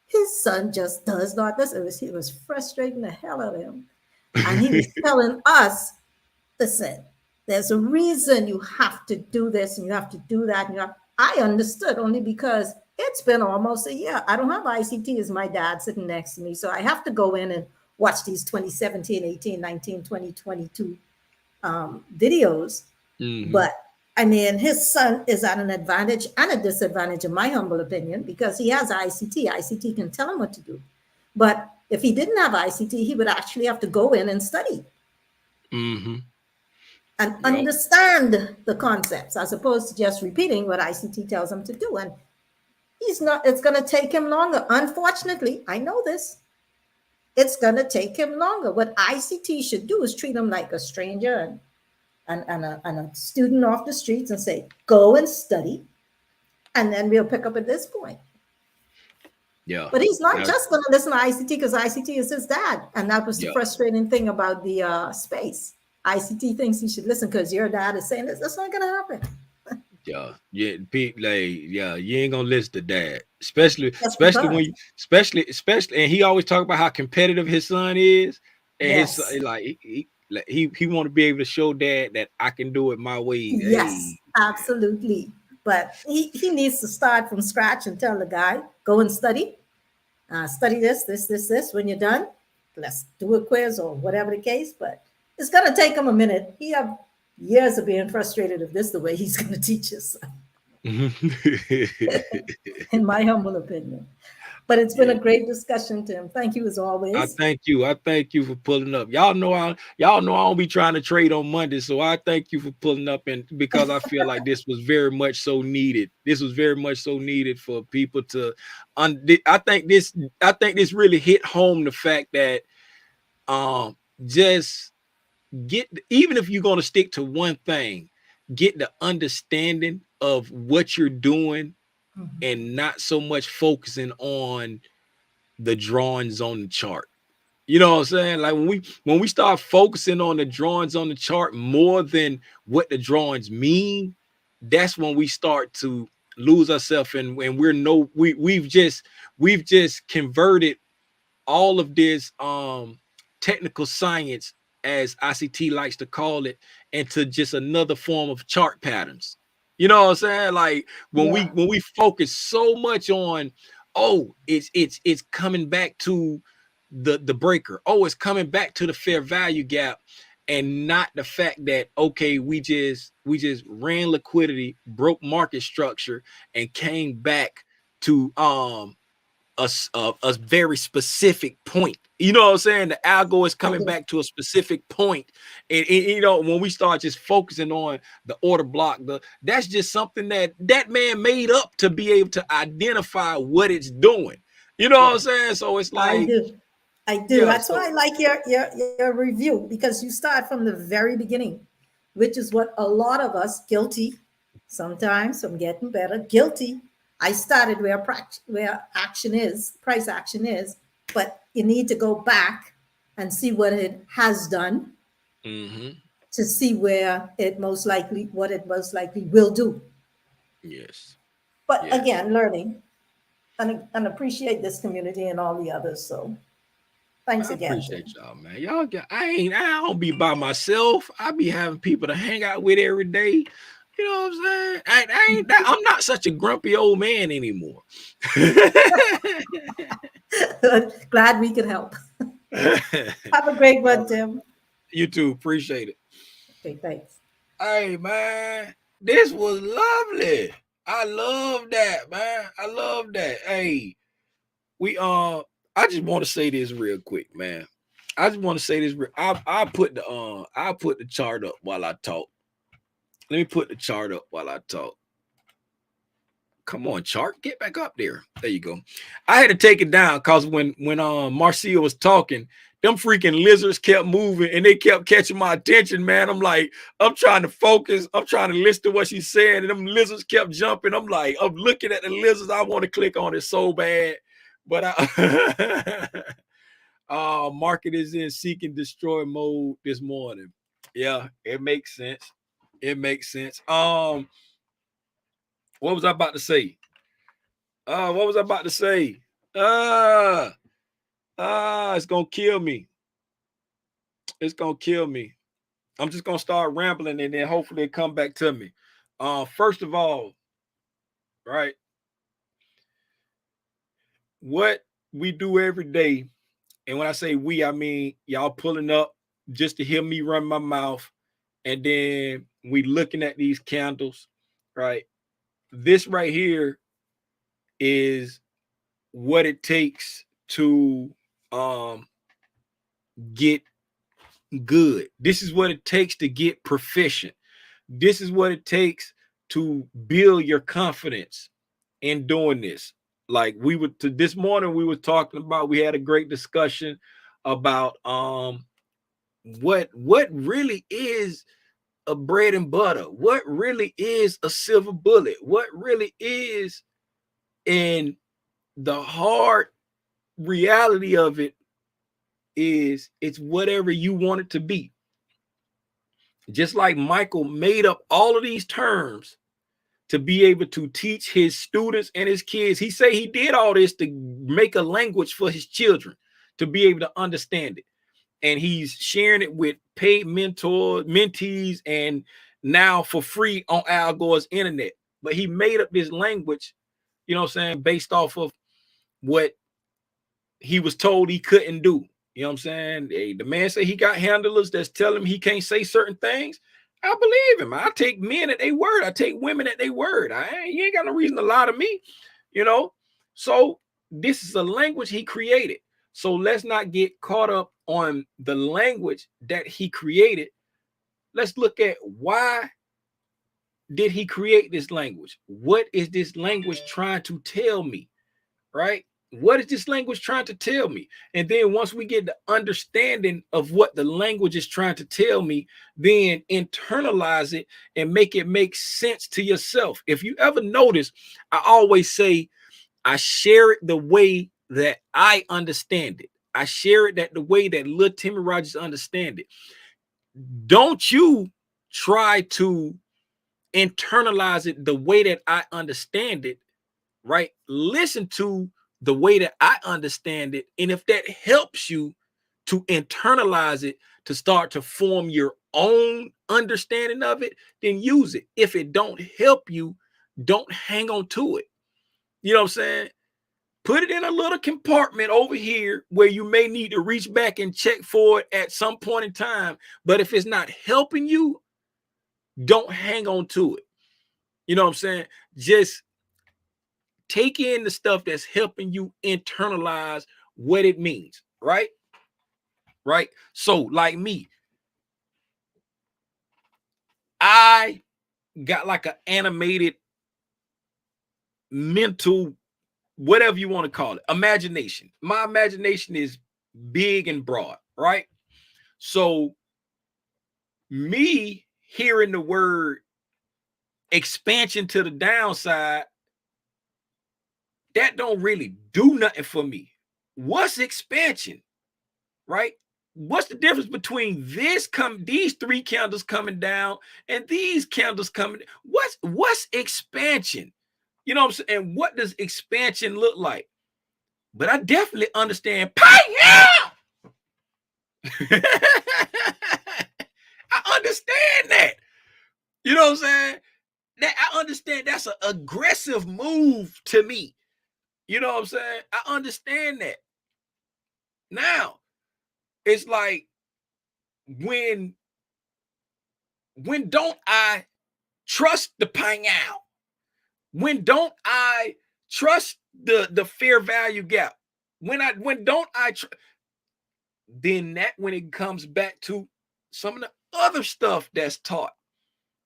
his son just does not listen. It was frustrating the hell out of him. And he was telling us, listen, there's a reason you have to do this and you have to do that. And I understood only because it's been almost a year. I don't have ICT as my dad sitting next to me. So I have to go in and watch these 2017, 18, 19, 20, 22 videos. Mm-hmm. But I mean, his son is at an advantage and a disadvantage, in my humble opinion, because he has ICT. ICT can tell him what to do. But if he didn't have ICT, he would actually have to go in and study. Mm-hmm. And Yep. understand the concepts as opposed to just repeating what ICT tells him to do. And he's not, it's going to take him longer. Unfortunately, I know this. It's going to take him longer. What ICT should do is treat him like a stranger and a student off the streets and say, go and study. And then we'll pick up at this point. Yeah. But he's not Yeah. just going to listen to ICT because ICT is his dad. And that was the Yeah. frustrating thing about the space. ICT thinks he should listen because your dad is saying this. That's not going to happen. Yeah, yeah, you ain't gonna listen to dad, especially Just when because. you, especially, and he always talk about how competitive his son is, and his Yes. son, like he want to be able to show dad that I can do it my way. Yes, Hey, absolutely. But he needs to start from scratch and tell the guy, go and study. Study this. When you're done, let's do a quiz or whatever the case. But it's going to take him a minute. He have years of being frustrated if this is the way he's going to teach us, in my humble opinion. But it's been yeah. a great discussion, Tim. Thank you as always. I thank you for pulling up. Y'all know I don't be trying to trade on Monday, so I thank you for pulling up, and because I feel like this was very much so needed. This was very much so needed for people to. I think this really hit home the fact that just get, even if you're going to stick to one thing, get the understanding of what you're doing and not so much focusing on the drawings on the chart. You know what I'm saying? Like when we start focusing on the drawings on the chart more than what the drawings mean, that's when we start to lose ourselves, and we've just converted all of this technical science, as ICT likes to call it, into just another form of chart patterns. You know what I'm saying? Like Yeah. when we focus so much on, oh, it's coming back to the breaker. Oh, it's coming back to the fair value gap, and not the fact that, okay, we just ran liquidity, broke market structure, and came back to a very specific point. You know what I'm saying? The algo is I coming do. back to a specific point. And you know, when we start just focusing on the order block, that's just something that man made up to be able to identify what it's doing. You know what I'm Yeah, saying? So it's I like, do. I do. yeah, That's so why I like your review because you start from the very beginning, which is what a lot of us guilty. Sometimes I'm getting better. Guilty. I started where action is, price action is, but you need to go back and see what it has done mm-hmm. to see where it most likely what it most likely will do. Yes. But Yes. again, learning and appreciate this community and all the others. So thanks I again, appreciate Tim. y'all, man. Y'all got I don't be by myself. I be having people to hang out with every day. You know what I'm saying? I'm not such a grumpy old man anymore. Glad we could help. Have a great All one, right. Tim. You too. Appreciate it. Okay, thanks. Hey man, this was lovely. I love that, man. I love that. Hey, we I just want to say this real quick, man. I just want to say this. I put the chart up while I talk. Let me put the chart up while I talk. Come on, chart, get back up there. There you go. I had to take it down because when Marcia was talking, them freaking lizards kept moving and they kept catching my attention, man. I'm like, I'm trying to focus. I'm trying to listen to what she's saying, and them lizards kept jumping. I'm like, I'm looking at the lizards. I want to click on it so bad, but I market is in seek and destroy mode this morning. Yeah, it makes sense. It makes sense. What was I about to say? What was I about to say? It's gonna kill me. It's gonna kill me. I'm just gonna start rambling and then hopefully it come back to me. First of all, right, what we do every day, and when I say we, I mean y'all pulling up just to hear me run my mouth, and then we looking at these candles, right? This right here is what it takes to get good. This is what it takes to get proficient. This is what it takes to build your confidence in doing this. Like we would to this morning, we were talking about, we had a great discussion about what really is a bread and butter, what really is a silver bullet, what really is, in the hard reality of it is it's whatever you want it to be. Just like Michael made up all of these terms to be able to teach his students and his kids. He say he did all this to make a language for his children to be able to understand it. And he's sharing it with paid mentees, and now for free on Al Gore's internet. But he made up this language, you know what I'm saying, based off of what he was told he couldn't do. You know what I'm saying? Hey, the man said he got handlers that's telling him he can't say certain things. I believe him. I take men at their word. I take women at their word. You ain't got no reason to lie to me, you know? So this is a language he created. So let's not get caught up on the language that he created. Let's look at why did he create this language? What is this language trying to tell me, right? What is this language trying to tell me? And then once we get the understanding of what the language is trying to tell me, then internalize it and make it make sense to yourself. If you ever notice, I always say I share it the way that I understand it. I share it that the way that little Timmy Rogers understand it. Don't you try to internalize it the way that I understand it, right? Listen to the way that I understand it. And if that helps you to internalize it, to start to form your own understanding of it, then use it. If it don't help you, don't hang on to it. You know what I'm saying? Put it in a little compartment over here where you may need to reach back and check for it at some point in time. But if it's not helping you, don't hang on to it. You know what I'm saying? Just take in the stuff that's helping you internalize what it means, right? Right. So, like me, I got like an animated mental, whatever you want to call it, imagination. My imagination is big and broad, right? So, me hearing the word expansion to the downside, that don't really do nothing for me. What's expansion? Right? what's the difference between these 3 candles coming down and these candles coming? What's expansion? You know what I'm saying? And what does expansion look like? But I definitely understand I understand that. You know what I'm saying? That I understand that's an aggressive move to me. You know what I'm saying? I understand that. Now, it's like when don't I trust the out? When don't I trust the fair value gap? When don't I then that when it comes back to some of the other stuff that's taught,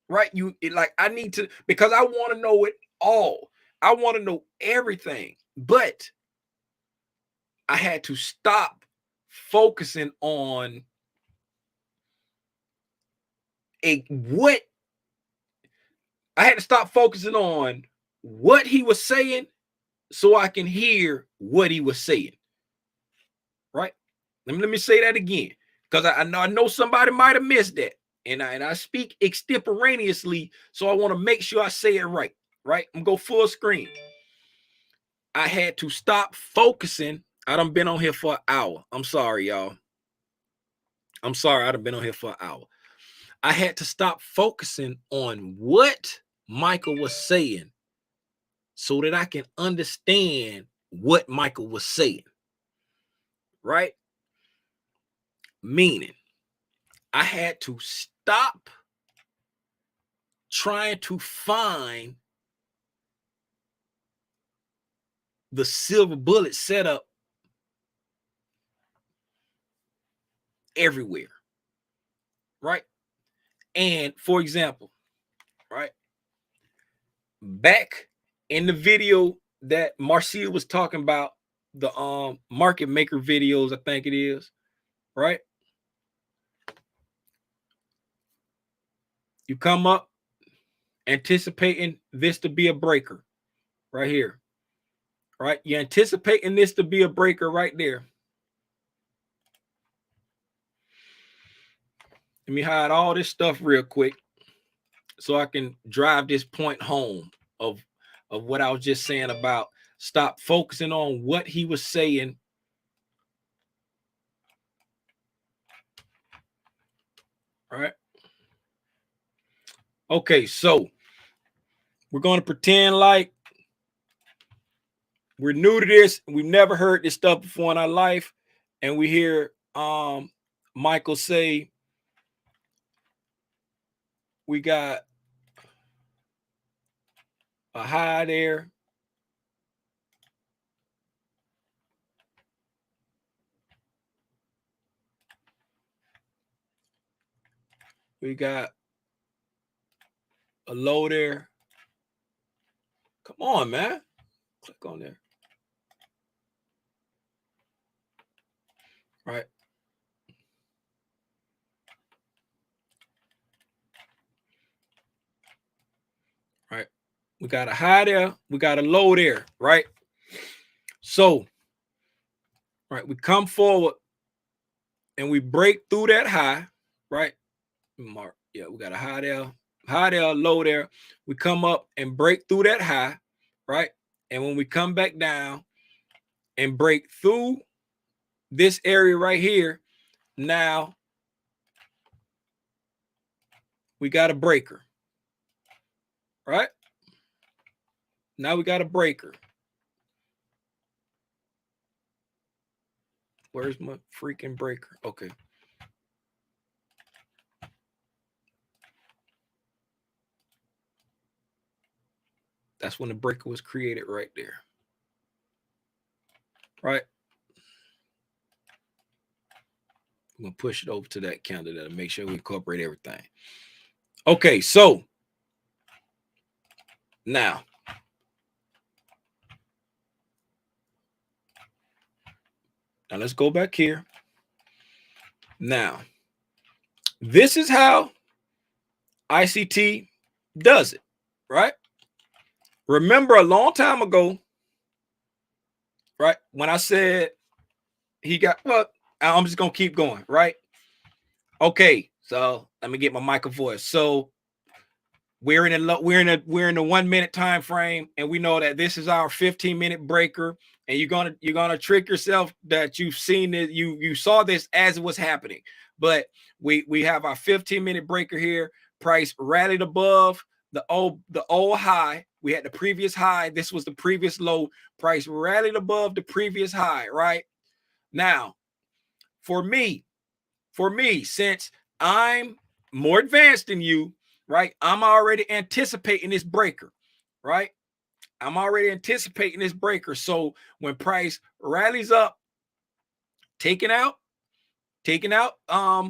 right? Like I need to, because I want to know it all. I want to know everything, but I had to stop focusing on what I had to stop focusing on what he was saying so I can hear what he was saying. Right? Let me say that again, because I know somebody might have missed that. And I speak extemporaneously, so I want to make sure I say it right. Right? I'm gonna go full screen. I had to stop focusing. I done been on here for an hour. I'm sorry, y'all. I'm sorry, I done been on here for an hour. I had to stop focusing on what Michael was saying so that I can understand what Michael was saying. Right? Meaning, I had to stop trying to find the silver bullet setup everywhere. Right? And for example, right, back in the video that Marcia was talking about, the market maker videos, I think it is, right? You come up anticipating this to be a breaker right here, right? You're anticipating this to be a breaker right there. Let me hide all this stuff real quick so I can drive this point home of what I was just saying about stop focusing on what he was saying. All right. Okay, so we're going to pretend like we're new to this. We've never heard this stuff before in our life. And we hear Michael say, we got a high there. We got a low there. Come on, man. Click on there. Right. Right. We got a high there. We got a low there. Right. So, right, we come forward and we break through that high. Right. Mark. Yeah, we got a high there, low there. We come up and break through that high. Right. And when we come back down and break through this area right here, now we got a breaker. Right? Now we got a breaker. Where's my freaking breaker? Okay. That's when the breaker was created right there. Right? I'm going to push it over to that candle to make sure we incorporate everything. Okay, so now let's go back here. Now, this is how ICT does it, right? Remember a long time ago, right, when I said he got, well, I'm just gonna keep going, right? Okay, so let me get my mic voice. So we're in a 1 minute time frame, and we know that this is our 15-minute breaker. And you're gonna trick yourself that you've seen it, you saw this as it was happening. But we have our 15-minute breaker here. Price rallied above the old high. We had the previous high. This was the previous low. Price rallied above the previous high, right? Now, for me, since I'm more advanced than you, right? I'm already anticipating this breaker, right? I'm already anticipating this breaker. So when price rallies up, taking out the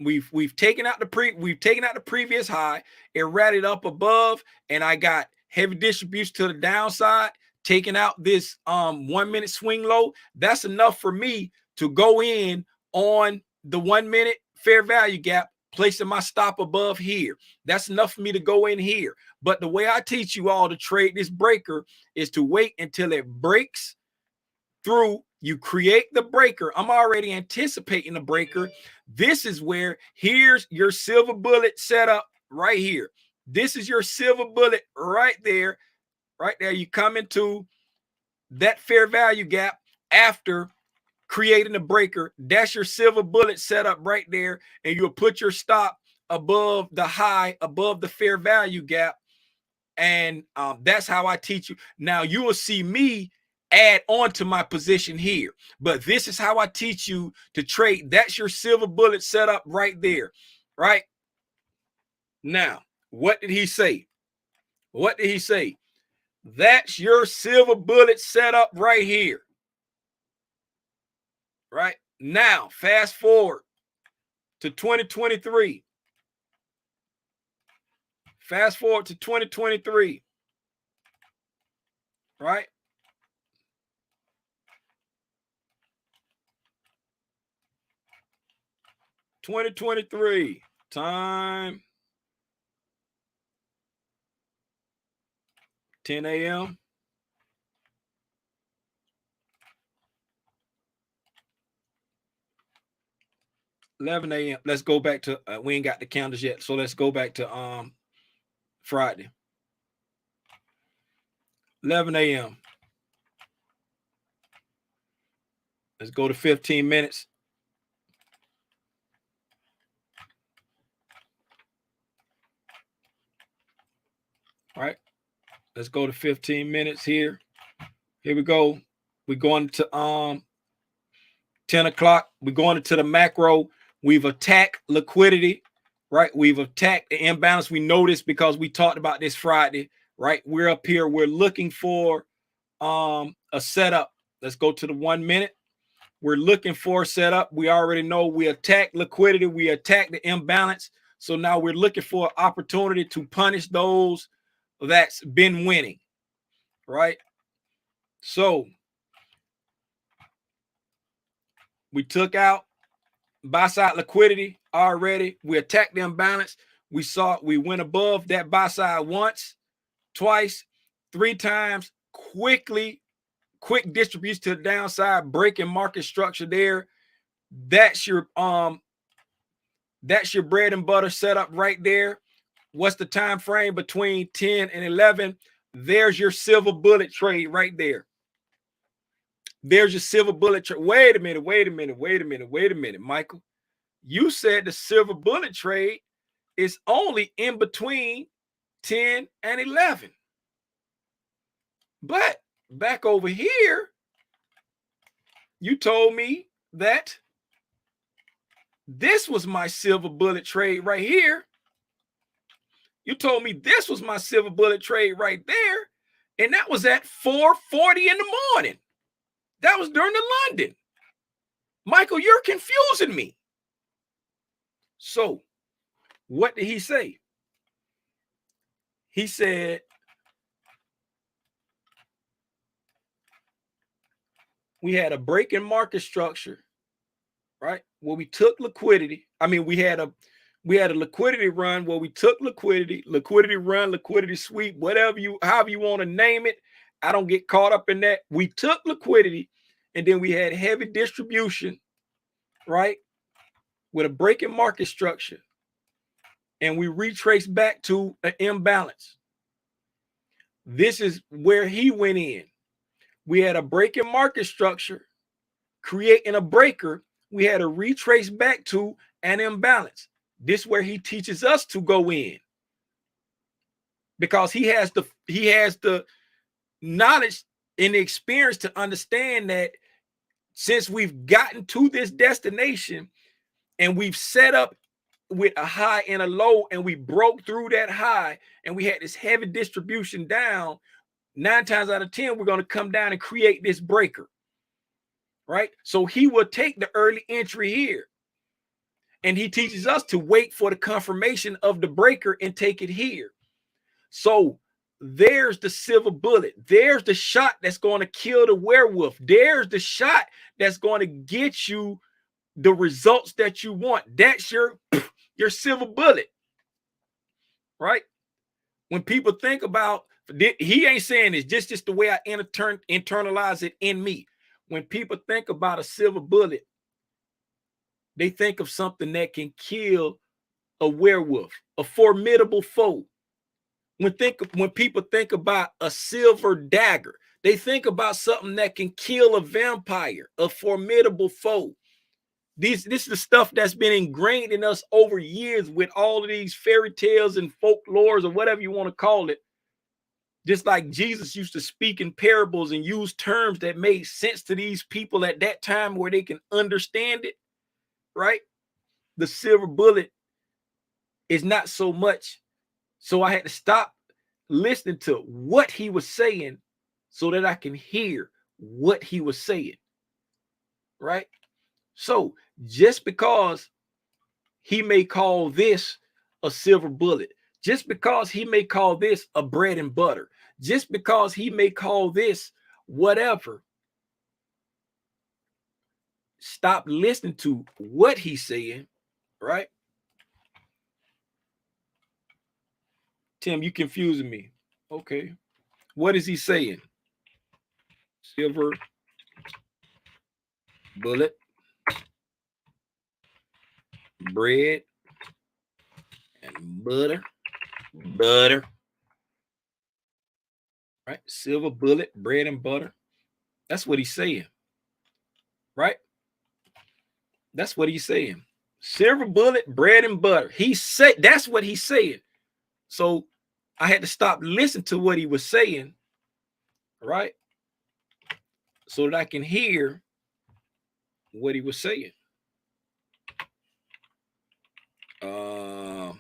we've taken out the previous high. It rallied up above, and I got heavy distribution to the downside, taking out this 1 minute swing low. That's enough for me to go in on the 1 minute fair value gap, placing my stop above here. That's enough for me to go in here. But the way I teach you all to trade this breaker is to wait until it breaks through. You create the breaker. I'm already anticipating the breaker. This is where, here's your silver bullet setup right here. This is your silver bullet right there. Right there. You come into that fair value gap after creating the breaker. That's your silver bullet setup right there. And you'll put your stop above the high, above the fair value gap. And that's how I teach you. Now you will see me add on to my position here, but this is how I teach you to trade. That's your silver bullet setup right there, right? Now, what did he say? What did he say? That's your silver bullet setup right here, right? Now, fast forward to 2023. Fast forward to 2023, right? 2023 time, 10 a.m. 11 a.m. Let's go back to we ain't got the calendars yet, so let's go back to Friday. 11 a.m. Let's go to 15 minutes. All right. Let's go to 15 minutes here. Here we go. We're going to 10 o'clock. We're going into the macro. We've attacked liquidity, right? We've attacked the imbalance. We know this because we talked about this Friday, right? We're up here. We're looking for a setup. Let's go to the 1 minute. We're looking for a setup. We already know we attacked liquidity. We attacked the imbalance. So now we're looking for an opportunity to punish those that's been winning, right? So we took out buy side liquidity already. We attacked the imbalance. We went above that buy side once, twice, 3 times, quick distribution to the downside, breaking market structure there. That's your bread and butter setup right there. What's the time frame between 10 and 11? There's your silver bullet trade right there. There's your silver bullet trade. Wait a minute, Michael. You said the silver bullet trade is only in between 10 and 11. But back over here, you told me that this was my silver bullet trade right here. You told me this was my silver bullet trade right there. And that was at 4:40 in the morning. That was during the London. Michael, you're confusing me. So what did he say? He said, we had a break in market structure, right? Where we took liquidity. I mean, we had a liquidity run where we took liquidity run, liquidity sweep, however you want to name it. I don't get caught up in that. We took liquidity and then we had heavy distribution, right, with a breaking market structure, and we retrace back to an imbalance. This is where he went in. We had a breaking market structure, creating a breaker. We had to retrace back to an imbalance. This is where he teaches us to go in, because he has the knowledge and the experience to understand that since we've gotten to this destination and we've set up with a high and a low, and we broke through that high, and we had this heavy distribution down, 9 times out of 10 we're going to come down and create this breaker, right? So he will take the early entry here, and he teaches us to wait for the confirmation of the breaker and take it here. So there's the silver bullet. There's the shot that's going to kill the werewolf. There's the shot that's going to get you the results that you want. That's your silver bullet, right? When people think about, he ain't saying this, just the way I internalize it in me. When people think about a silver bullet, they think of something that can kill a werewolf, a formidable foe. When people think about a silver dagger, they think about something that can kill a vampire, a formidable foe. This is the stuff that's been ingrained in us over years with all of these fairy tales and folklores or whatever you want to call it. Just like Jesus used to speak in parables and use terms that made sense to these people at that time where they can understand it, right? The silver bullet is not so much. So I had to stop listening to what he was saying so that I can hear what he was saying, right? So just because he may call this a silver bullet, just because he may call this a bread and butter, just because he may call this whatever, stop listening to what he's saying, right? Tim, you confusing me. Okay. What is he saying? Silver bullet, bread and butter, right? Silver bullet, bread and butter. That's what he's saying, right? That's what he's saying. Silver bullet, bread and butter. He said that's what he's saying. So I had to stop listening to what he was saying, right? So that I can hear what he was saying. uh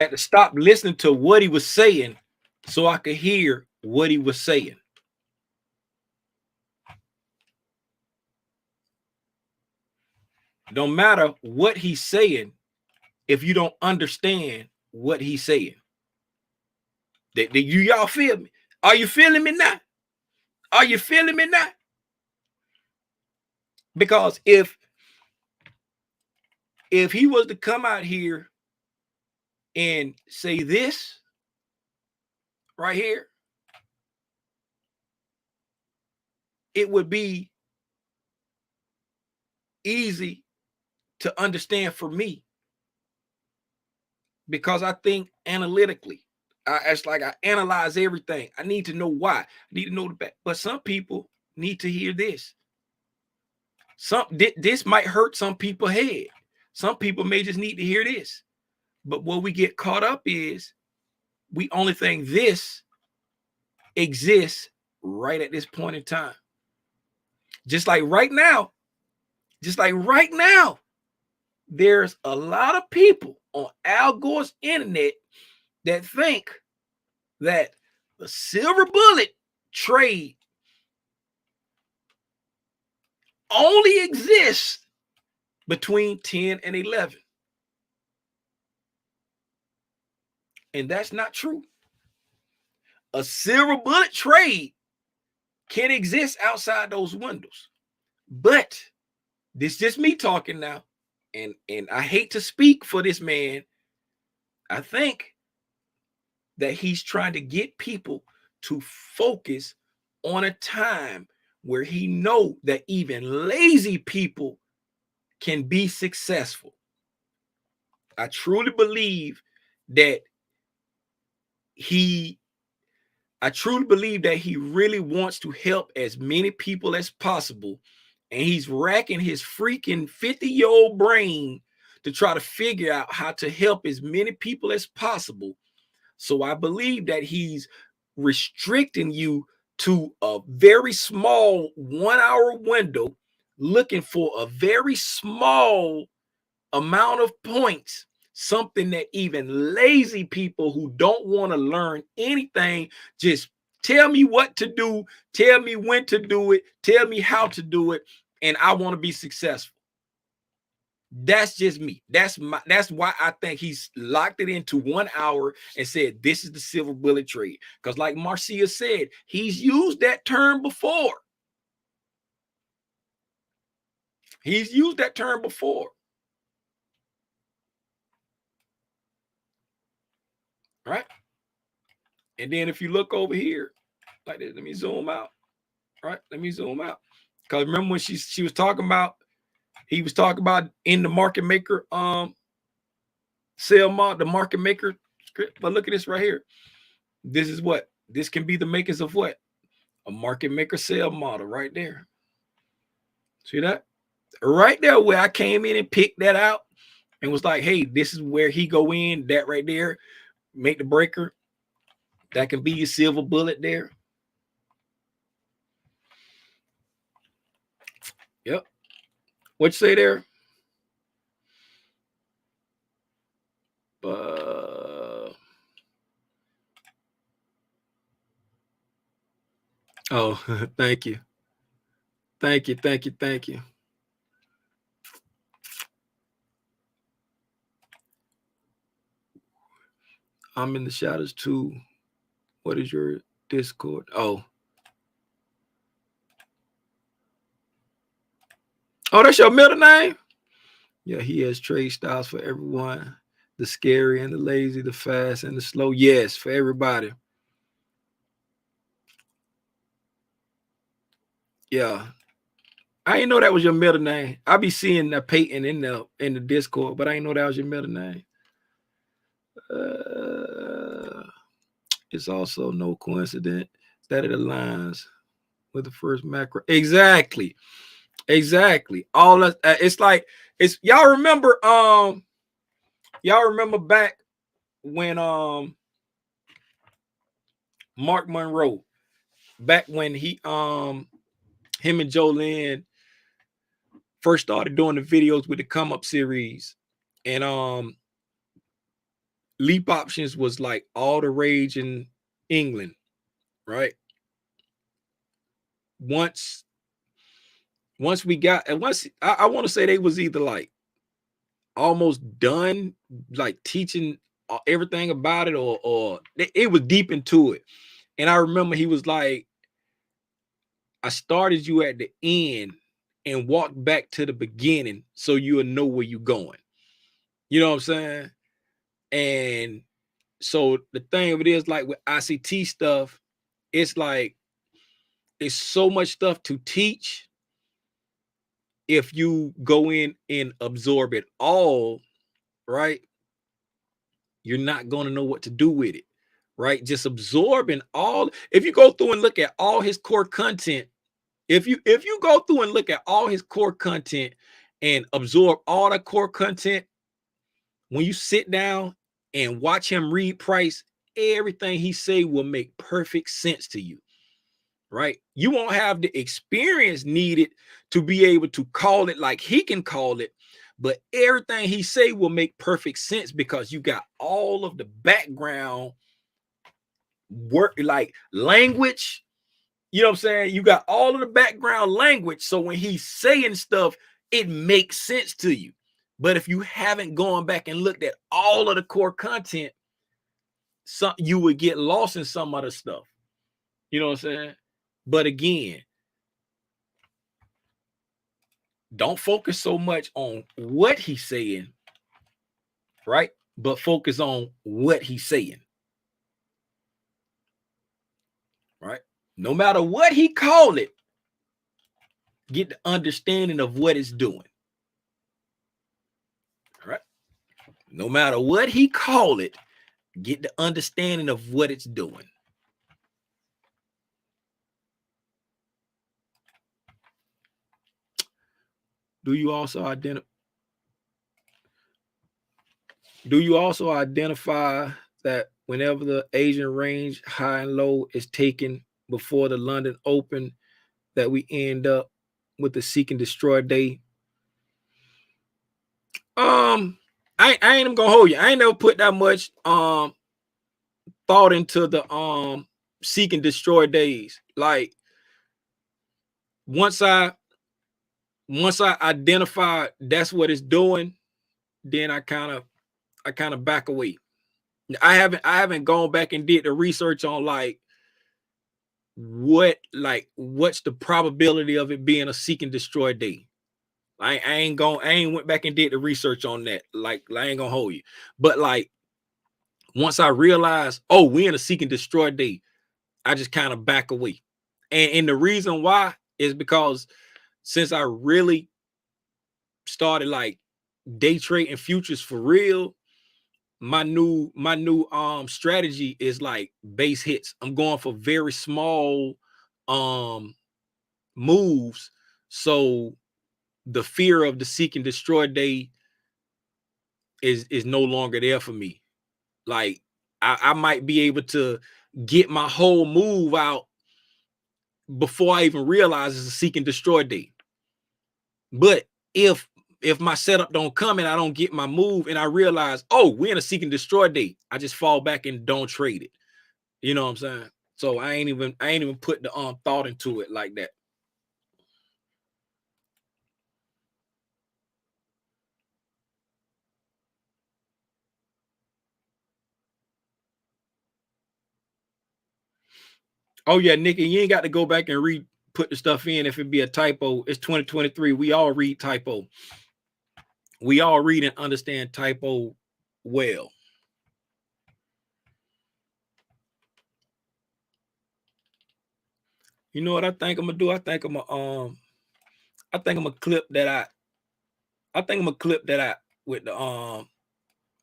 had to stop listening to what he was saying so I could hear what he was saying. No matter what he's saying, if you don't understand what he's saying. Y'all feel me? Are you feeling me now? Are you feeling me now? Because if he was to come out here and say this, right here, it would be easy to understand for me, because I think analytically. It's like I analyze everything. I need to know why. I need to know the back. But some people need to hear this. This might hurt some people's head. Some people may just need to hear this. But what we get caught up is we only think this exists right at this point in time. Just like right now, there's a lot of people on Al Gore's internet that think that the silver bullet trade only exists between 10 and 11. And that's not true. A silver bullet trade can exist outside those windows. But this is just me talking now. And I hate to speak for this man. I think that he's trying to get people to focus on a time where he know that even lazy people can be successful. I truly believe that he really wants to help as many people as possible. And he's racking his freaking 50-year-old brain to try to figure out how to help as many people as possible. So I believe that he's restricting you to a very small 1 hour window, looking for a very small amount of points, something that even lazy people who don't want to learn anything, just tell me what to do, tell me when to do it, tell me how to do it, and I want to be successful. That's just me. That's why I think he's locked it into 1 hour and said this is the silver bullet trade. Because like Marcia said, he's used that term before. He's used that term before. Right? And then if you look over here, like this, let me zoom out. Right? Let me zoom out. Because remember when she was talking about, he was talking about in the market maker sale model, the market maker script. But look at this right here. This is what? This can be the makers of what? A market maker sale model right there. See that? Right there where I came in and picked that out and was like, hey, this is where he go in, that right there, make the breaker. That can be your silver bullet there. Yep. What you say there? Oh, thank you. Thank you. I'm in the shadows too. What is your Discord? Oh, that's your middle name? Yeah, he has trade styles for everyone. The scary and the lazy, the fast and the slow. Yes, for everybody. Yeah. I didn't know that was your middle name. I be seeing that Peyton in the Discord, but I didn't know that was your middle name. It's also no coincidence that it aligns with the first macro. Exactly. All that it's like y'all remember back when Mark Monroe, back when he him and Jolene first started doing the videos with the come up series, and leap options was like all the rage in England, right? Once we got, and once I want to say they was either like almost done like teaching everything about it, or it was deep into it. And I remember he was like, I started you at the end and walked back to the beginning so you'll know where you're going. You know what I'm saying? And So the thing of it is, like with ICT stuff, it's like it's so much stuff to teach. If you go in and absorb it all, right, you're not going to know what to do with it, right? Just absorbing all. If you go through and look at all his core content, if you go through and look at all his core content and absorb all the core content, when you sit down and watch him read Price, everything he say will make perfect sense to you, right? You won't have the experience needed to be able to call it like he can call it, but everything he say will make perfect sense because you got all of the background work, like language. You know what I'm saying? You got all of the background language, so when he's saying stuff, it makes sense to you. But if you haven't gone back and looked at all of the core content, you would get lost in some other stuff. You know what I'm saying? But again, don't focus so much on what he's saying, right? But focus on what he's saying, right? No matter what he call it, get the understanding of what it's doing, right? No matter what he call it, get the understanding of what it's doing. Do you also identify that whenever the Asian range high and low is taken before the London Open, that we end up with the seek and destroy day? I ain't even gonna hold you. I ain't never put that much thought into the seek and destroy days. Like once I identify that's what it's doing, then I kind of back away. I haven't gone back and did the research on what's the probability of it being a seek and destroy day. I ain't went back and did the research on that. Like I ain't gonna hold you. But like once I realized, oh, we're in a seek and destroy day, I just kind of back away. And the reason why is because since I really started like day trading futures for real, my new strategy is like base hits. I'm going for very small moves. So the fear of the seek and destroy day is no longer there for me. Like I might be able to get my whole move out before I even realize it's a seek and destroy day. But if my setup don't come and I don't get my move and I realize, oh, we're in a seek and destroy day, I just fall back and don't trade it. You know what I'm saying? So I ain't even put the thought into it like that. Oh yeah, Nikki, you ain't got to go back and put the stuff in if it be a typo. It's 2023. We all read typo. We all read and understand typo well. You know what I think I'm gonna do? I think I'm gonna clip that out with the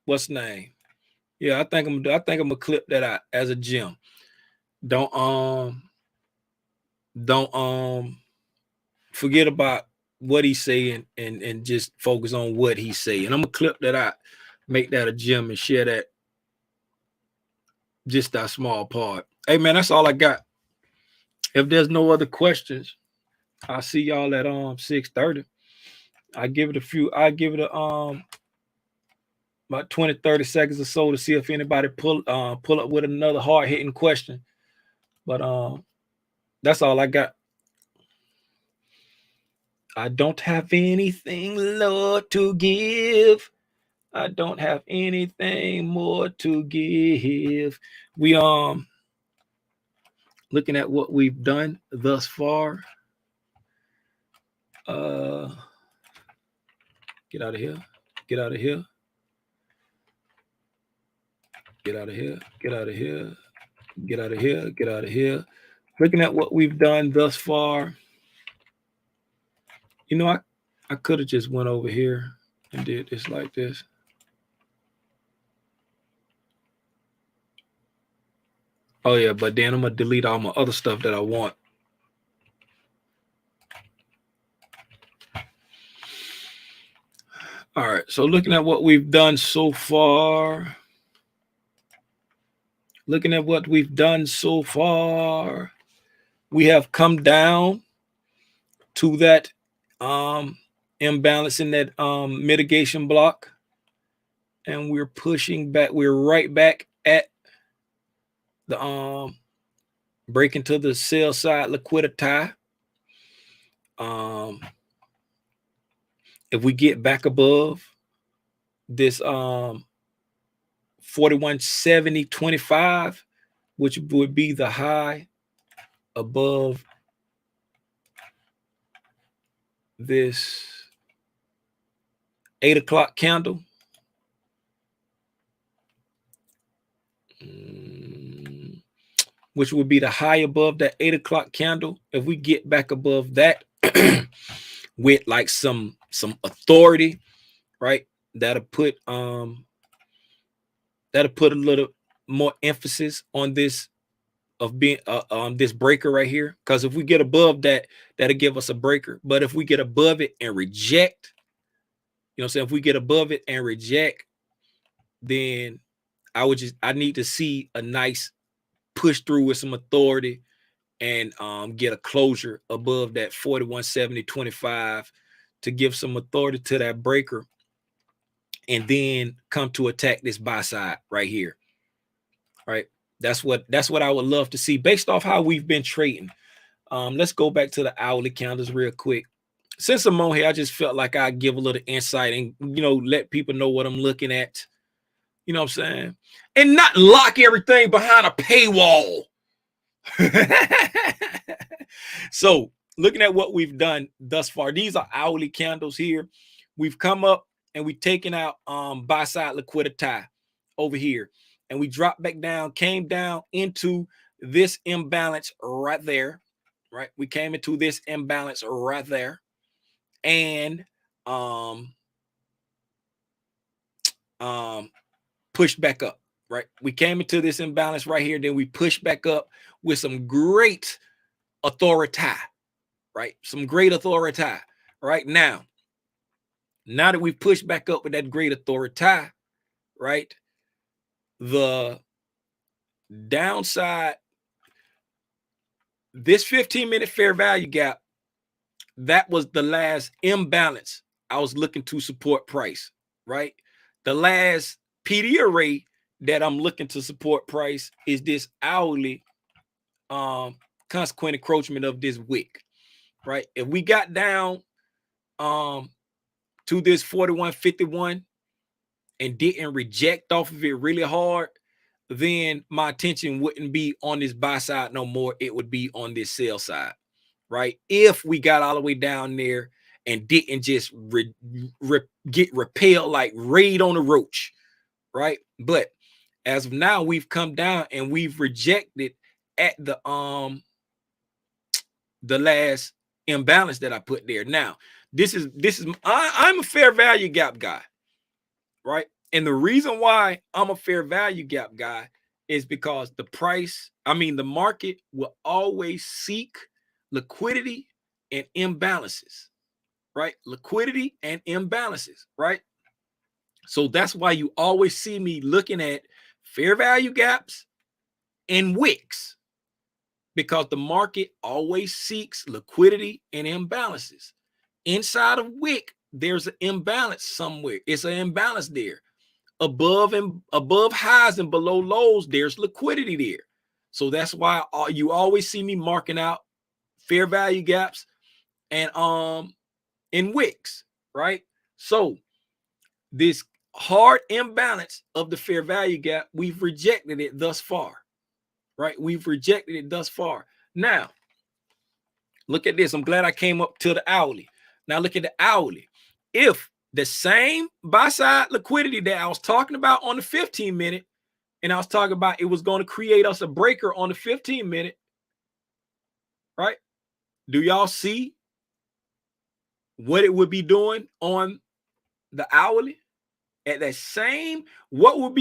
what's the name? Yeah, I think I'm gonna clip that out as a gem. Don't forget about what he's saying and just focus on what he's saying. I'm gonna clip that out, make that a gem, and share that just that small part. Hey man, that's all I got. If there's no other questions, I'll see y'all at 6:30. I give it about 20-30 seconds or so to see if anybody pull up with another hard-hitting question. But that's all I got. I don't have anything, Lord, to give. I don't have anything more to give. We looking at what we've done thus far. Get out of here. Get out of here. Get out of here. Get out of here. Get out of here. Get out of here. Looking at what we've done thus far, you know, I could have just went over here and did this like this. Oh yeah, but then I'm gonna delete all my other stuff that I want. All right, so looking at what we've done so far, we have come down to that imbalance in that mitigation block, and we're pushing back. We're right back at the breaking to the sell side liquidity. If we get back above this 4170.25, which would be the high above this 8 o'clock candle, which would be the high above that 8 o'clock candle. If we get back above that with like some authority, right, that'll put a little more emphasis on this of being on this breaker right here. Because if we get above that, that'll give us a breaker. But if we get above it and reject, you know what I'm saying, if we get above it and reject, then I need to see a nice push through with some authority and get a closure above that 4170.25 to give some authority to that breaker, and then come to attack this buy side right here. Right, that's what I would love to see based off how we've been trading. Let's go back to the hourly candles real quick. Since I'm on here, I just felt like I'd give a little insight and, you know, let people know what I'm looking at. You know what I'm saying? And not lock everything behind a paywall. So looking at what we've done thus far, these are hourly candles here. We've come up and we've taken out buy side liquidity over here, and we dropped back down, came down into this imbalance right there. Right, we came into this imbalance right there, and pushed back up. Right, we came into this imbalance right here, then we pushed back up with some great authority. Right, some great authority. Right, now that we've pushed back up with that great authority, right, the downside, this 15-minute fair value gap, that was the last imbalance I was looking to support price. Right, the last PD array that I'm looking to support price is this hourly consequent encroachment of this wick. Right, if we got down to this 41.51 and didn't reject off of it really hard, then my attention wouldn't be on this buy side no more. It would be on this sell side. Right, if we got all the way down there and didn't just get repelled like raid on a roach. Right, but as of now, we've come down and we've rejected at the last imbalance that I put there. Now, I'm a fair value gap guy, right? And the reason why I'm a fair value gap guy is because the market will always seek liquidity and imbalances, right? Liquidity and imbalances, right? So that's why you always see me looking at fair value gaps and wicks, because the market always seeks liquidity and imbalances. Inside of wick, there's an imbalance somewhere. It's an imbalance there. Above highs and below lows, there's liquidity there. So that's why you always see me marking out fair value gaps and in wicks, right? So this hard imbalance of the fair value gap, we've rejected it thus far, right? We've rejected it thus far. Now, look at this. I'm glad I came up to the hourly. Now look at the hourly. If the same buy side liquidity that I was talking about on the 15-minute And I was talking about it was going to create us a breaker on the 15-minute, right? Do y'all see what it would be doing on the hourly at that same? What will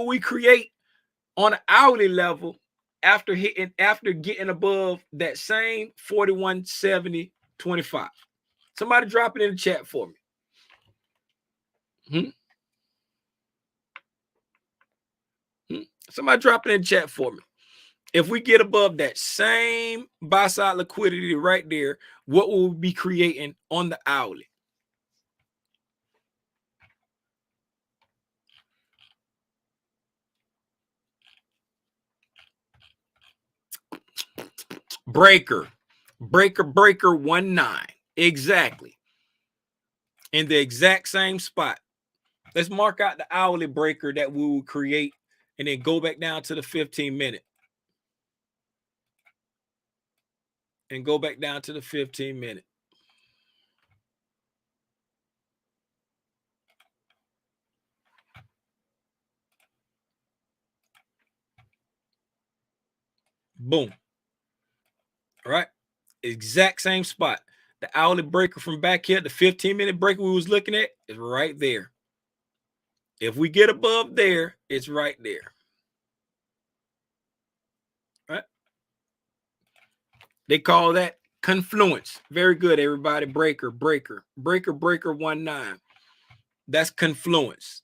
we create on an hourly level after getting above that same 41.70.25? Somebody drop it in the chat for me. Somebody drop it in the chat for me. If we get above that same buy side liquidity right there, what will we be creating on the hourly? Breaker 19. Exactly. In the exact same spot. Let's mark out the hourly breaker that we will create and then go back down to the 15-minute. And go back down to the 15-minute. Boom. All right. Exact same spot. The hourly breaker from back here, the 15-minute breaker we was looking at is right there. If we get above there, it's right there. Right? They call that confluence. Very good, everybody. Breaker 19. That's confluence.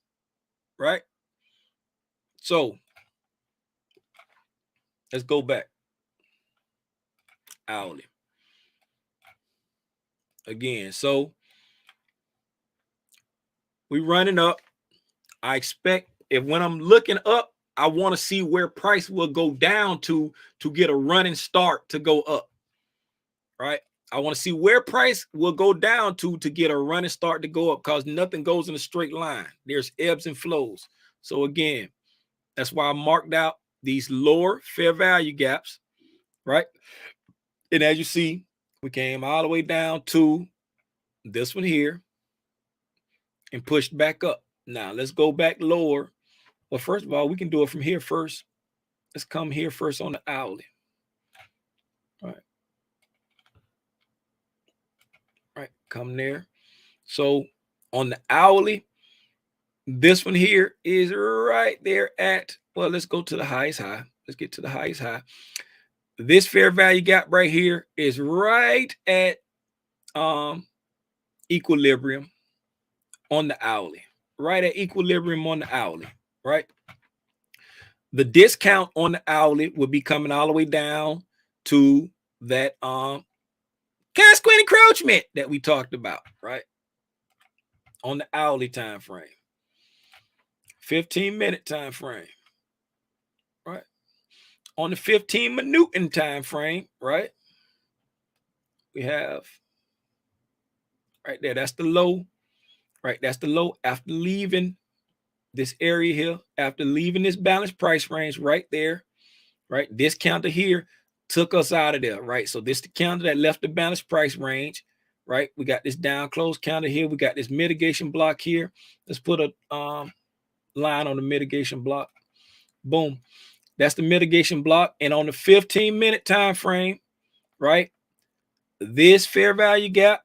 Right? So let's go back. Hourly. Again, so we running up. I expect if when I'm looking up, I want to see where price will go down to get a running start to go up. Right? I want to see where price will go down to get a running start to go up, because nothing goes in a straight line. There's ebbs and flows. So again, that's why I marked out these lower fair value gaps, right? And as you see, we came all the way down to this one here and pushed back up. Now let's go back lower. Well, first of all, we can do it from here first. Let's come here first on the hourly. All right. All right, come there. So on the hourly, this one here is right there at, well, let's go to the highest high. Let's get to the highest high. This fair value gap right here is right at equilibrium on the hourly. Right at equilibrium on the hourly, right? The discount on the hourly will be coming all the way down to that consequent encroachment that we talked about, right? On the hourly time frame. 15-minute time frame, right? On the 15-minute time frame, right? We have right there. That's the low, right? That's the low after leaving this area here, after leaving this balanced price range right there, right? This counter here took us out of there, right? So this is the counter that left the balanced price range, right? We got this down close counter here. We got this mitigation block here. Let's put a line on the mitigation block. Boom. That's the mitigation block. And on the 15-minute time frame, right, this fair value gap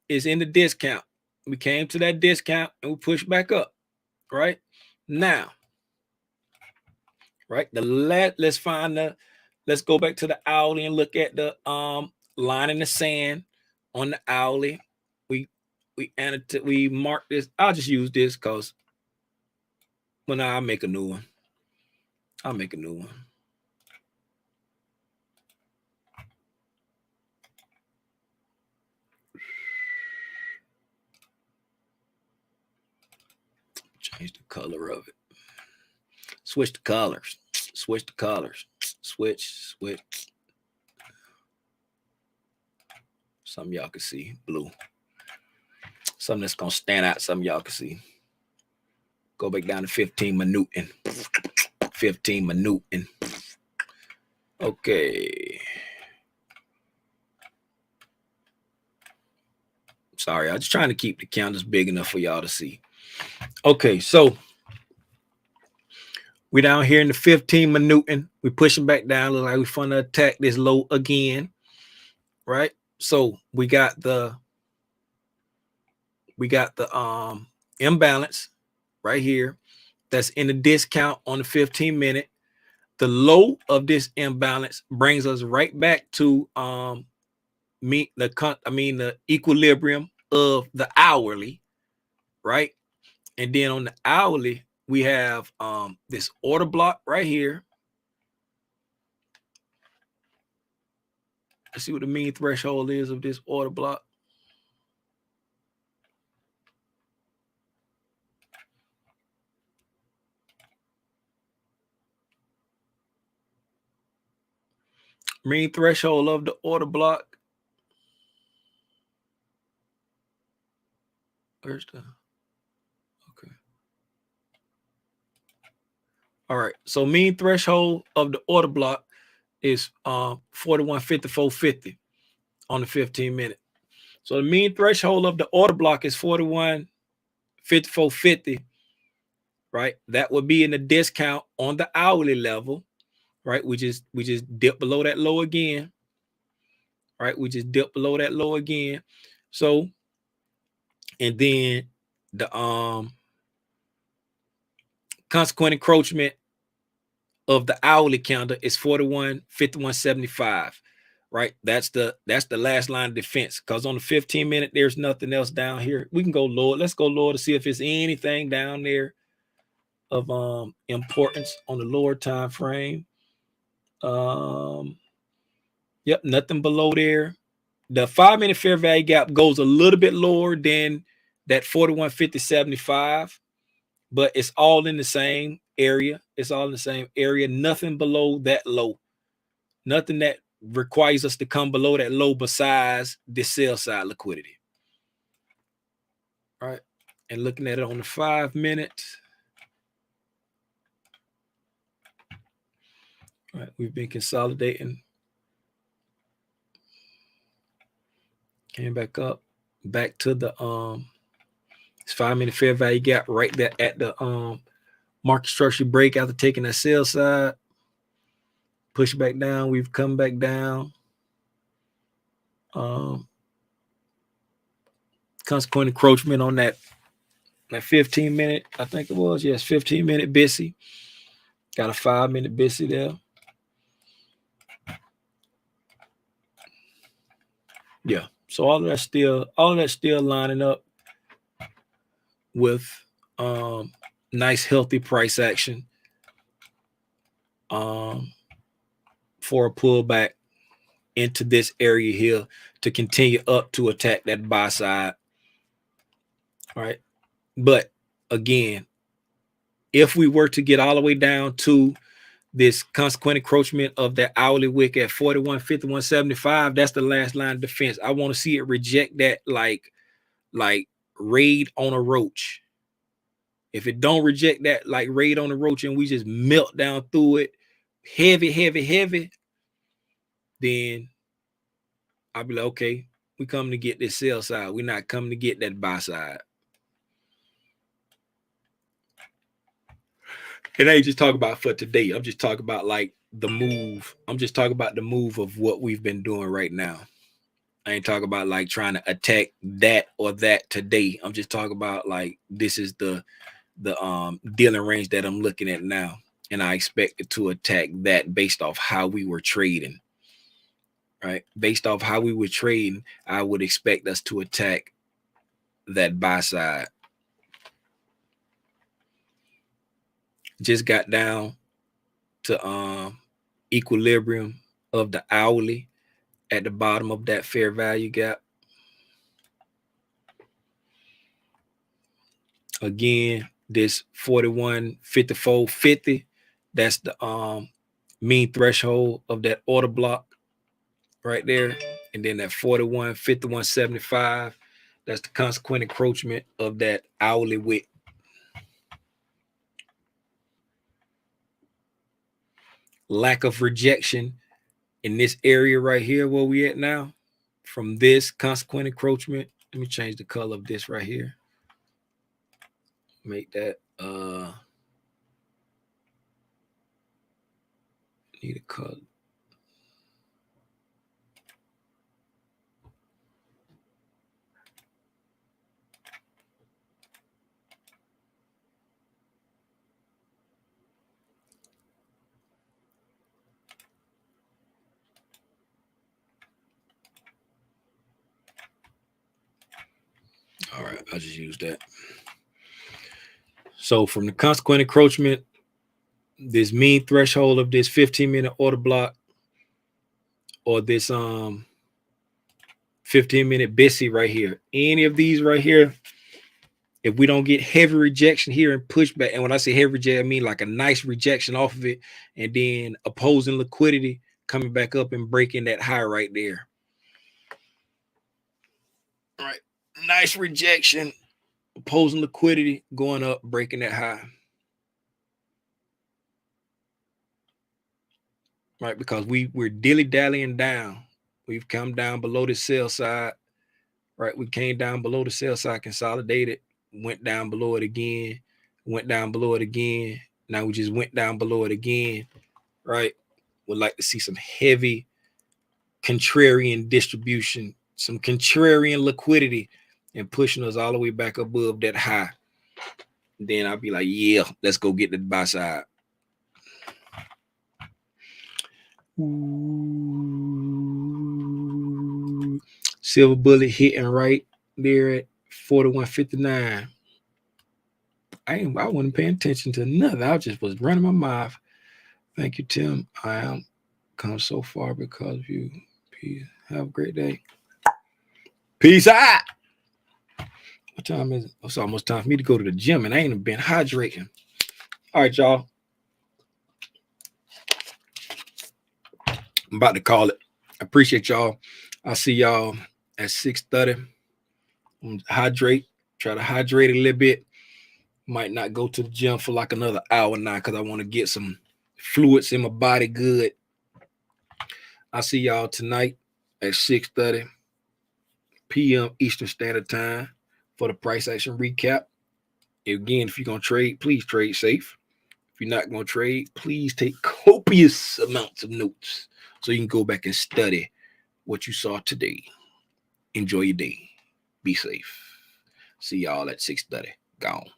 is in the discount. We came to that discount and we pushed back up, right? Now, right, let's go back to the hourly and look at the line in the sand on the hourly. We marked this. I'll just use this because when I'll make a new one. I'll make a new one. Change the color of it. Switch the colors. Switch the colors. Switch. Some y'all can see blue. Something that's gonna stand out. Some y'all can see. Go back down to 15-minute. 15-minute. Okay. Sorry, I was just trying to keep the counters big enough for y'all to see. Okay, so We down here in the 15 minuting. We pushing back down. Look like we finna attack this low again. Right. So we got the imbalance right here. That's in the discount on the 15 minute. The low of this imbalance brings us right back to the equilibrium of the hourly, right? And then on the hourly, we have this order block right here. Let's see what the mean threshold is of this order block. Mean threshold of the order block. Where's the okay? All right. So mean threshold of the order block is 41.54.50 on the 15 minute. So the mean threshold of the order block is 41.54.50, right? That would be in the discount on the hourly level, right? We just dip below that low again, right? We just dip below that low again. So, and then the consequent encroachment of the hourly calendar is 41.51.75. Right, that's the last line of defense, because on the 15 minute there's nothing else down here. We can go lower. Let's go lower to see if there's anything down there of importance on the lower time frame. Yep, nothing below there. The 5 minute fair value gap goes a little bit lower than that 41.50.75, but it's all in the same area. It's all in the same area. Nothing below that low. Nothing that requires us to come below that low besides the sell side liquidity. All right. And looking at it on the 5 minutes. All right, we've been consolidating. Came back up, back to the 5 minute fair value gap right there at the market structure break after taking that sell side. Push back down. We've come back down. Consequent encroachment on that 15 minute, I think it was. Yes, 15 minute BISI. Got a 5 minute BISI there. Yeah. So all of that's still lining up with nice healthy price action for a pullback into this area here to continue up to attack that buy side. All right. But again, if we were to get all the way down to this consequent encroachment of that hourly wick at 41.51.75, that's the last line of defense. I want to see it reject that like raid on a roach. If it don't reject that like raid on a roach and we just melt down through it heavy, then I'll be like, okay, we come to get this sell side. We're not coming to get that buy side. And I ain't just talking about for today. I'm just talking about like the move. I'm just talking about the move of what we've been doing right now. I ain't talking about like trying to attack that or that today. I'm just talking about like this is the dealing range that I'm looking at now. And I expected to attack that based off how we were trading. Right? Based off how we were trading, I would expect us to attack that buy side. Just got down to equilibrium of the hourly at the bottom of that fair value gap. Again, this 41.54.50, that's the mean threshold of that order block right there. And then that 41.51.75, that's the consequent encroachment of that hourly wick. Lack of rejection in this area right here where we at now from this consequent encroachment. Let me change the color of this right here. Make that Need a color. All right, I'll just use that. So from the consequent encroachment, this mean threshold of this 15-minute order block, or this 15-minute Bissy right here, any of these right here, if we don't get heavy rejection here and pushback, and when I say heavy rejection, I mean like a nice rejection off of it, and then opposing liquidity coming back up and breaking that high right there. All right, nice rejection, opposing liquidity going up, breaking that high. Right, because we're dilly-dallying down. We've come down below the sell side. Right, we came down below the sell side, consolidated, went down below it again, went down below it again. Now we just went down below it again. Right, would like to see some heavy contrarian distribution, some contrarian liquidity, and pushing us all the way back above that high. Then I'll be like, yeah, let's go get the buy side. Ooh. Silver bullet hitting right there at 41.59. I wasn't paying attention to nothing. I just was running my mouth. Thank you, Tim. I am come so far because of you. Peace. Have a great day. Peace out. What time is it? It's almost time for me to go to the gym, and I ain't even been hydrating. All right, y'all. I'm about to call it. I appreciate y'all. I'll see y'all at 6:30. Hydrate. Try to hydrate a little bit. Might not go to the gym for like another hour now because I want to get some fluids in my body good. I'll see y'all tonight at 6:30 p.m. Eastern Standard Time for the price action recap. Again, if you're going to trade, please trade safe. If you're not going to trade, please take copious amounts of notes so you can go back and study what you saw today. Enjoy your day. Be safe. See y'all at 6:30. Gone.